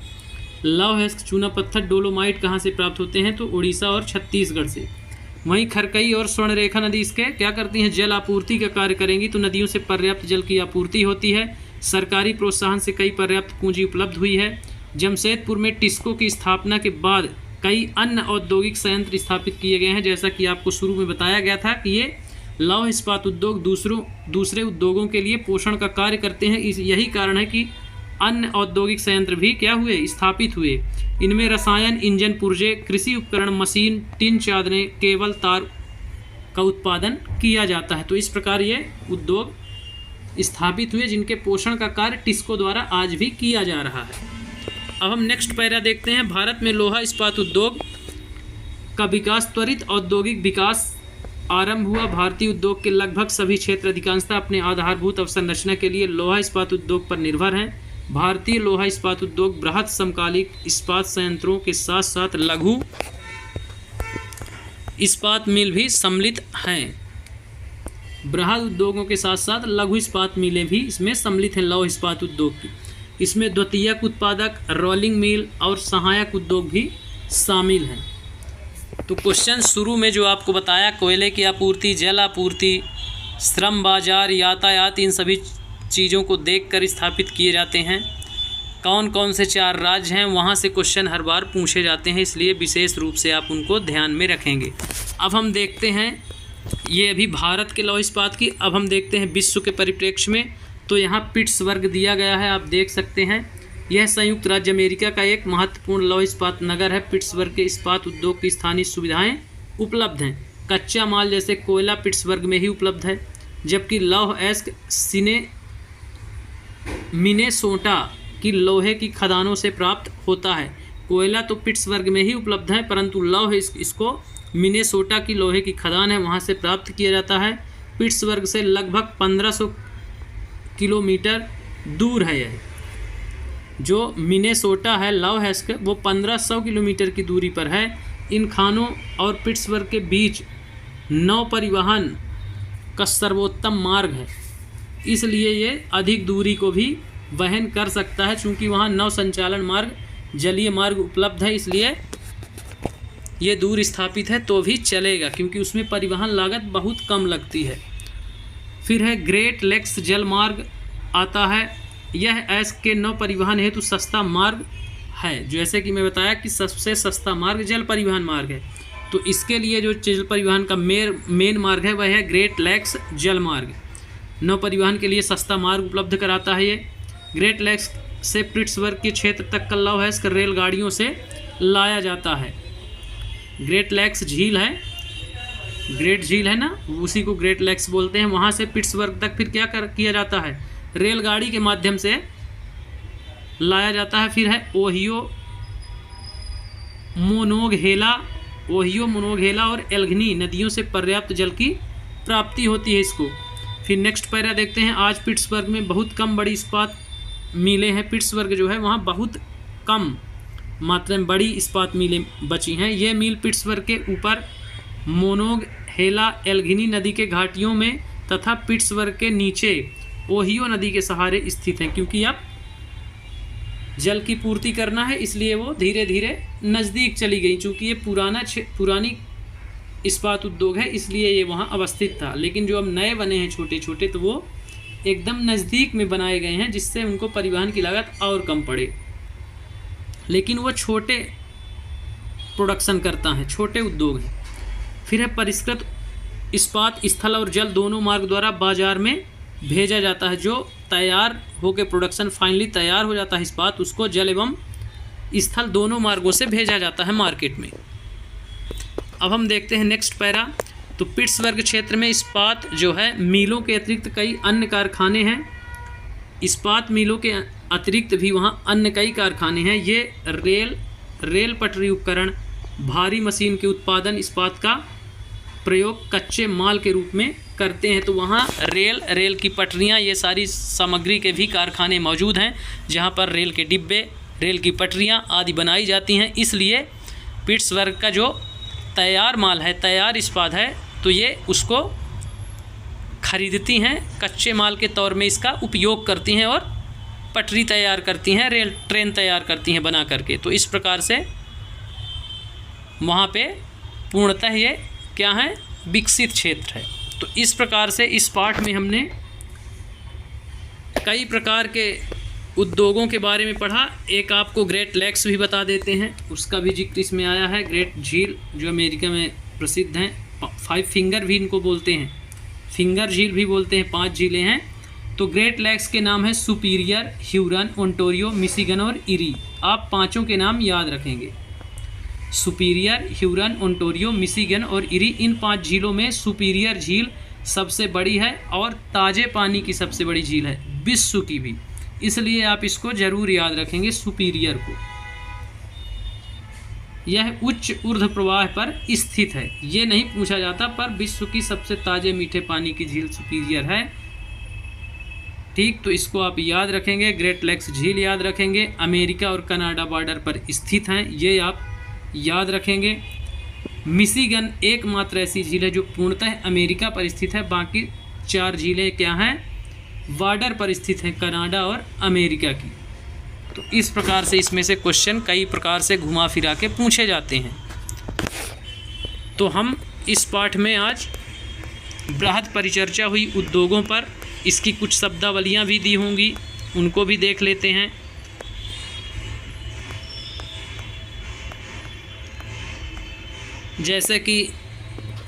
लौह अयस्क चूना पत्थर डोलोमाइट कहाँ से प्राप्त होते हैं, तो उड़ीसा और छत्तीसगढ़ से। वहीं खरकई और स्वर्णरेखा नदी इसके क्या करती हैं, जल आपूर्ति का कार्य करेंगी। तो नदियों से पर्याप्त जल की आपूर्ति होती है। सरकारी प्रोत्साहन से कई पर्याप्त पूंजी उपलब्ध हुई है। जमशेदपुर में टिस्को की स्थापना के बाद कई अन्य औद्योगिक संयंत्र स्थापित किए गए हैं। जैसा कि आपको शुरू में बताया गया था कि ये लौह इस्पात उद्योग दूसरे उद्योगों के लिए पोषण का कार्य करते हैं। यही कारण है कि अन्य औद्योगिक संयंत्र भी क्या हुए, स्थापित हुए। इनमें रसायन, इंजन पुर्जे, कृषि उपकरण, मशीन, टिन चादरें, केबल तार का उत्पादन किया जाता है। तो इस प्रकार ये उद्योग स्थापित हुए जिनके पोषण का कार्य टिस्को द्वारा आज भी किया जा रहा है। अब हम नेक्स्ट पैरा देखते हैं। भारत में लोहा इस्पात उद्योग का विकास, त्वरित औद्योगिक विकास आरंभ हुआ। भारतीय उद्योग के लगभग सभी क्षेत्र अधिकांशतः अपने आधारभूत अवसंरचना के लिए लोहा इस्पात उद्योग पर निर्भर हैं। भारतीय लोहा इस्पात उद्योग बृहत समकालिक इस्पात संयंत्रों के साथ साथ लघु इस्पात मिल भी सम्मिलित हैं। बृहद उद्योगों के साथ साथ लघु इस्पात मिलें भी इसमें सम्मिलित हैं लौह इस्पात उद्योग की। इसमें द्वितीयक उत्पादक, रोलिंग मिल और सहायक उद्योग भी शामिल हैं। तो क्वेश्चन शुरू में जो आपको बताया, कोयले की आपूर्ति, जल आपूर्ति, श्रम बाजार, यातायात, इन सभी चीज़ों को देखकर स्थापित किए जाते हैं। कौन कौन से 4 राज्य हैं वहाँ से क्वेश्चन हर बार पूछे जाते हैं, इसलिए विशेष रूप से आप उनको ध्यान में रखेंगे। अब हम देखते हैं ये अभी भारत के लौह इस्पात की। अब हम देखते हैं विश्व के परिप्रेक्ष्य में। तो यहाँ पिट्सबर्ग दिया गया है, आप देख सकते हैं। यह संयुक्त राज्य अमेरिका का एक महत्वपूर्ण लौह इस्पात नगर है। पिट्सबर्ग के इस्पात उद्योग की स्थानीय सुविधाएं उपलब्ध हैं। कच्चा माल जैसे कोयला पिट्सबर्ग में ही उपलब्ध है, जबकि लौह अयस्क मिनेसोटा की लोहे की खदानों से प्राप्त होता है। कोयला तो पिट्सबर्ग में ही उपलब्ध है, परंतु लौह इसको मिनेसोटा की लोहे की खदान है, वहाँ से प्राप्त किया जाता है। पिट्सबर्ग से लगभग 1500 किलोमीटर दूर है। यह जो मिनेसोटा है लौह अयस्क, वो 1500 किलोमीटर की दूरी पर है। इन खानों और पिट्सबर्ग के बीच नौ परिवहन का सर्वोत्तम मार्ग है, इसलिए ये अधिक दूरी को भी वहन कर सकता है। चूँकि वहाँ नौ संचालन मार्ग, जलीय मार्ग उपलब्ध है, इसलिए ये दूर स्थापित है तो भी चलेगा, क्योंकि उसमें परिवहन लागत बहुत कम लगती है। फिर है ग्रेट लेक्स जल मार्ग आता है। यह अयस्क के नौ परिवहन हेतु सस्ता मार्ग है। जैसे कि मैं बताया कि सबसे सस्ता मार्ग जल परिवहन मार्ग है, तो इसके लिए जो जल परिवहन का मेन मार्ग है वह है ग्रेट लेक्स जल मार्ग। नौ परिवहन के लिए सस्ता मार्ग उपलब्ध कराता है ये। ग्रेट लेक्स से पिट्सबर्ग के क्षेत्र तक का लौह अयस्क रेलगाड़ियों से लाया जाता है। ग्रेट लेक्स झील है, ग्रेट झील है ना, उसी को ग्रेट लेक्स बोलते हैं। वहाँ से पिट्सबर्ग तक फिर क्या किया जाता है, रेलगाड़ी के माध्यम से लाया जाता है। फिर है ओहियो मोनोगहेला और एल्गिनी नदियों से पर्याप्त जल की प्राप्ति होती है इसको। फिर नेक्स्ट पैरा देखते हैं। आज पिट्सबर्ग में बहुत कम बड़ी इस्पात मिलें हैं। पिट्सबर्ग जो है वहाँ बहुत कम मात्रा में बड़ी इस्पात मिलें बची हैं। ये मील पिट्सबर्ग के ऊपर मोनोगहेला एल्गिनी नदी के घाटियों में तथा पिट्सबर्ग के नीचे ओहियो नदी के सहारे स्थित हैं। क्योंकि अब जल की पूर्ति करना है, इसलिए वो धीरे धीरे नज़दीक चली गई। चूँकि ये पुरानी इस्पात उद्योग है, इसलिए ये वहाँ अवस्थित था। लेकिन जो अब नए बने हैं छोटे छोटे, तो वो एकदम नज़दीक में बनाए गए हैं, जिससे उनको परिवहन की लागत और कम पड़े। लेकिन वो छोटे प्रोडक्शन करता है, छोटे उद्योग हैं। फिर है परिष्कृत इस्पात स्थल और जल दोनों मार्ग द्वारा बाजार में भेजा जाता है, जो तैयार होकर प्रोडक्शन फाइनली तैयार हो जाता है इस्पात, उसको जल एवं स्थल दोनों मार्गों से भेजा जाता है मार्केट में। अब हम देखते हैं नेक्स्ट पैरा। तो पिट्सबर्ग क्षेत्र में इस्पात जो है मिलों के अतिरिक्त कई अन्य कारखाने हैं। इस्पात मिलों के अतिरिक्त भी वहाँ अन्य कई कारखाने हैं। ये रेल पटरी उपकरण, भारी मशीन के उत्पादन, इस्पात का प्रयोग कच्चे माल के रूप में करते हैं। तो वहाँ रेल की पटरियाँ, ये सारी सामग्री के भी कारखाने मौजूद हैं, जहाँ पर रेल के डिब्बे, रेल की पटरियाँ आदि बनाई जाती हैं। इसलिए पिट्सबर्ग का जो तैयार माल है, तैयार इस्पात है, तो ये उसको खरीदती हैं, कच्चे माल के तौर में इसका उपयोग करती हैं और पटरी तैयार करती हैं, रेल ट्रेन तैयार करती हैं बना करके। तो इस प्रकार से वहाँ पे पूर्णतः ये क्या है, विकसित क्षेत्र है। तो इस प्रकार से इस पाठ में हमने कई प्रकार के उद्योगों के बारे में पढ़ा। एक आपको ग्रेट लेक्स भी बता देते हैं, उसका भी जिक्र इसमें आया है। ग्रेट झील जो अमेरिका में प्रसिद्ध हैं, 5 फिंगर भी इनको बोलते हैं, फिंगर झील भी बोलते हैं, 5 झीलें हैं। तो ग्रेट लेक्स के नाम है सुपीरियर, ह्यूरन, ओंटारियो, मिशिगन और इरी। आप पांचों के नाम याद रखेंगे, सुपीरियर, ह्यूरन, ओंटारियो, मिशिगन और इरी। इन 5 झीलों में सुपीरियर झील सबसे बड़ी है और ताज़े पानी की सबसे बड़ी झील है विश्व की भी, इसलिए आप इसको जरूर याद रखेंगे सुपीरियर को। यह उच्च ऊर्ध्व प्रवाह पर स्थित है, ये नहीं पूछा जाता, पर विश्व की सबसे ताज़े मीठे पानी की झील सुपीरियर है। ठीक, तो इसको आप याद रखेंगे। ग्रेट लेक्स झील याद रखेंगे, अमेरिका और कनाडा बॉर्डर पर स्थित हैं, ये आप याद रखेंगे। मिशिगन एकमात्र ऐसी झील है जो पूर्णतः अमेरिका पर स्थित है, बाकी 4 झीलें क्या हैं, बॉर्डर पर स्थित हैं, कनाडा और अमेरिका की। तो इस प्रकार से इसमें से क्वेश्चन कई प्रकार से घुमा फिरा के पूछे जाते हैं। तो हम इस पाठ में आज बृहद परिचर्चा हुई उद्योगों पर, इसकी कुछ शब्दावलियाँ भी दी होंगी, उनको भी देख लेते हैं। जैसे कि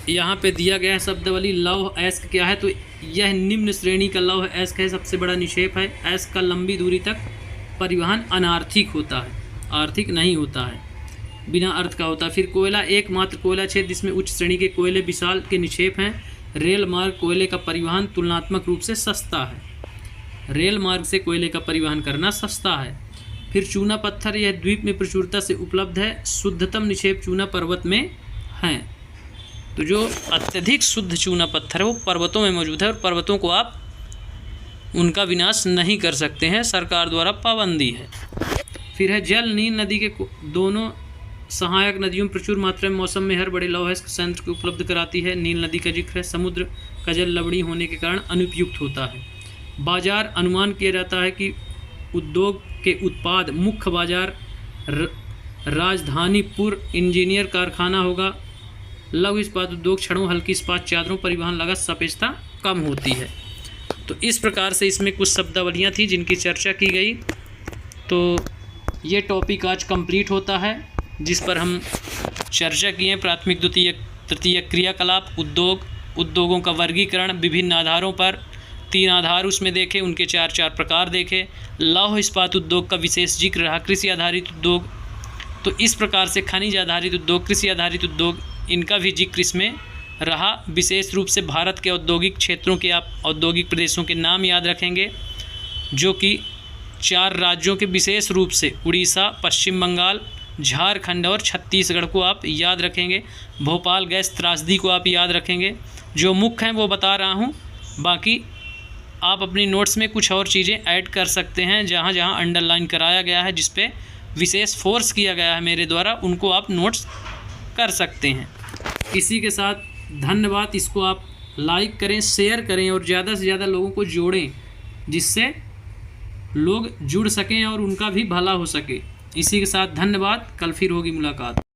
यहाँ पे दिया गया है शब्दावली, लौह अयस्क क्या है, तो यह निम्न श्रेणी का लौह अयस्क है, सबसे बड़ा निक्षेप है। अयस्क का लंबी दूरी तक परिवहन अनार्थिक होता है, आर्थिक नहीं होता है, बिना अर्थ का होता है। फिर कोयला, एकमात्र कोयला क्षेत्र जिसमें उच्च श्रेणी के कोयले विशाल के निक्षेप हैं। रेल मार्ग, कोयले का परिवहन तुलनात्मक रूप से सस्ता है, रेल मार्ग से कोयले का परिवहन करना सस्ता है। फिर चूना पत्थर, यह द्वीप में प्रचुरता से उपलब्ध है, शुद्धतम निक्षेप चूना पर्वत में हैं। तो जो अत्यधिक शुद्ध चूना पत्थर है वो पर्वतों में मौजूद है, और पर्वतों को आप उनका विनाश नहीं कर सकते हैं, सरकार द्वारा पाबंदी है। फिर है जल, नील नदी के दोनों सहायक नदियों में प्रचुर मात्रा में मौसम में हर बड़े लौह अयस्क संयंत्र को उपलब्ध कराती है। नील नदी का जिक्र है, समुद्र का जल लवणीय होने के कारण अनुपयुक्त होता है। बाजार, अनुमान किया जाता है कि उद्योग के उत्पाद मुख्य बाजार राजधानीपुर इंजीनियर कारखाना होगा। लघु इस्पात उद्योग, छड़ों, हल्की इस्पात चादरों, परिवहन लागत सापेक्षता कम होती है। तो इस प्रकार से इसमें कुछ शब्दावलियाँ थी जिनकी चर्चा की गई। तो ये टॉपिक आज कंप्लीट होता है, जिस पर हम चर्चा किए हैं। प्राथमिक, द्वितीय, तृतीय क्रियाकलाप, उद्योगों का वर्गीकरण विभिन्न आधारों पर, 3 आधार उसमें देखे, उनके 4 प्रकार देखे। लौह इस्पात उद्योग का विशेष जिक्र रहा। कृषि आधारित उद्योग, तो इस प्रकार से खनिज आधारित उद्योग, कृषि आधारित उद्योग, इनका भी जिक्र इसमें रहा। विशेष रूप से भारत के औद्योगिक क्षेत्रों के आप औद्योगिक प्रदेशों के नाम याद रखेंगे, जो कि 4 राज्यों के विशेष रूप से उड़ीसा, पश्चिम बंगाल, झारखंड और छत्तीसगढ़ को आप याद रखेंगे। भोपाल गैस त्रासदी को आप याद रखेंगे। जो मुख्य हैं वो बता रहा हूँ, बाकी आप अपनी नोट्स में कुछ और चीज़ें ऐड कर सकते हैं, जहाँ जहाँ अंडरलाइन कराया गया है, जिस पे विशेष फोर्स किया गया है मेरे द्वारा, उनको आप नोट्स कर सकते हैं। इसी के साथ धन्यवाद। इसको आप लाइक करें, शेयर करें और ज़्यादा से ज़्यादा लोगों को जोड़ें, जिससे लोग जुड़ सकें और उनका भी भला हो सके। इसी के साथ धन्यवाद। कल फिर होगी मुलाकात।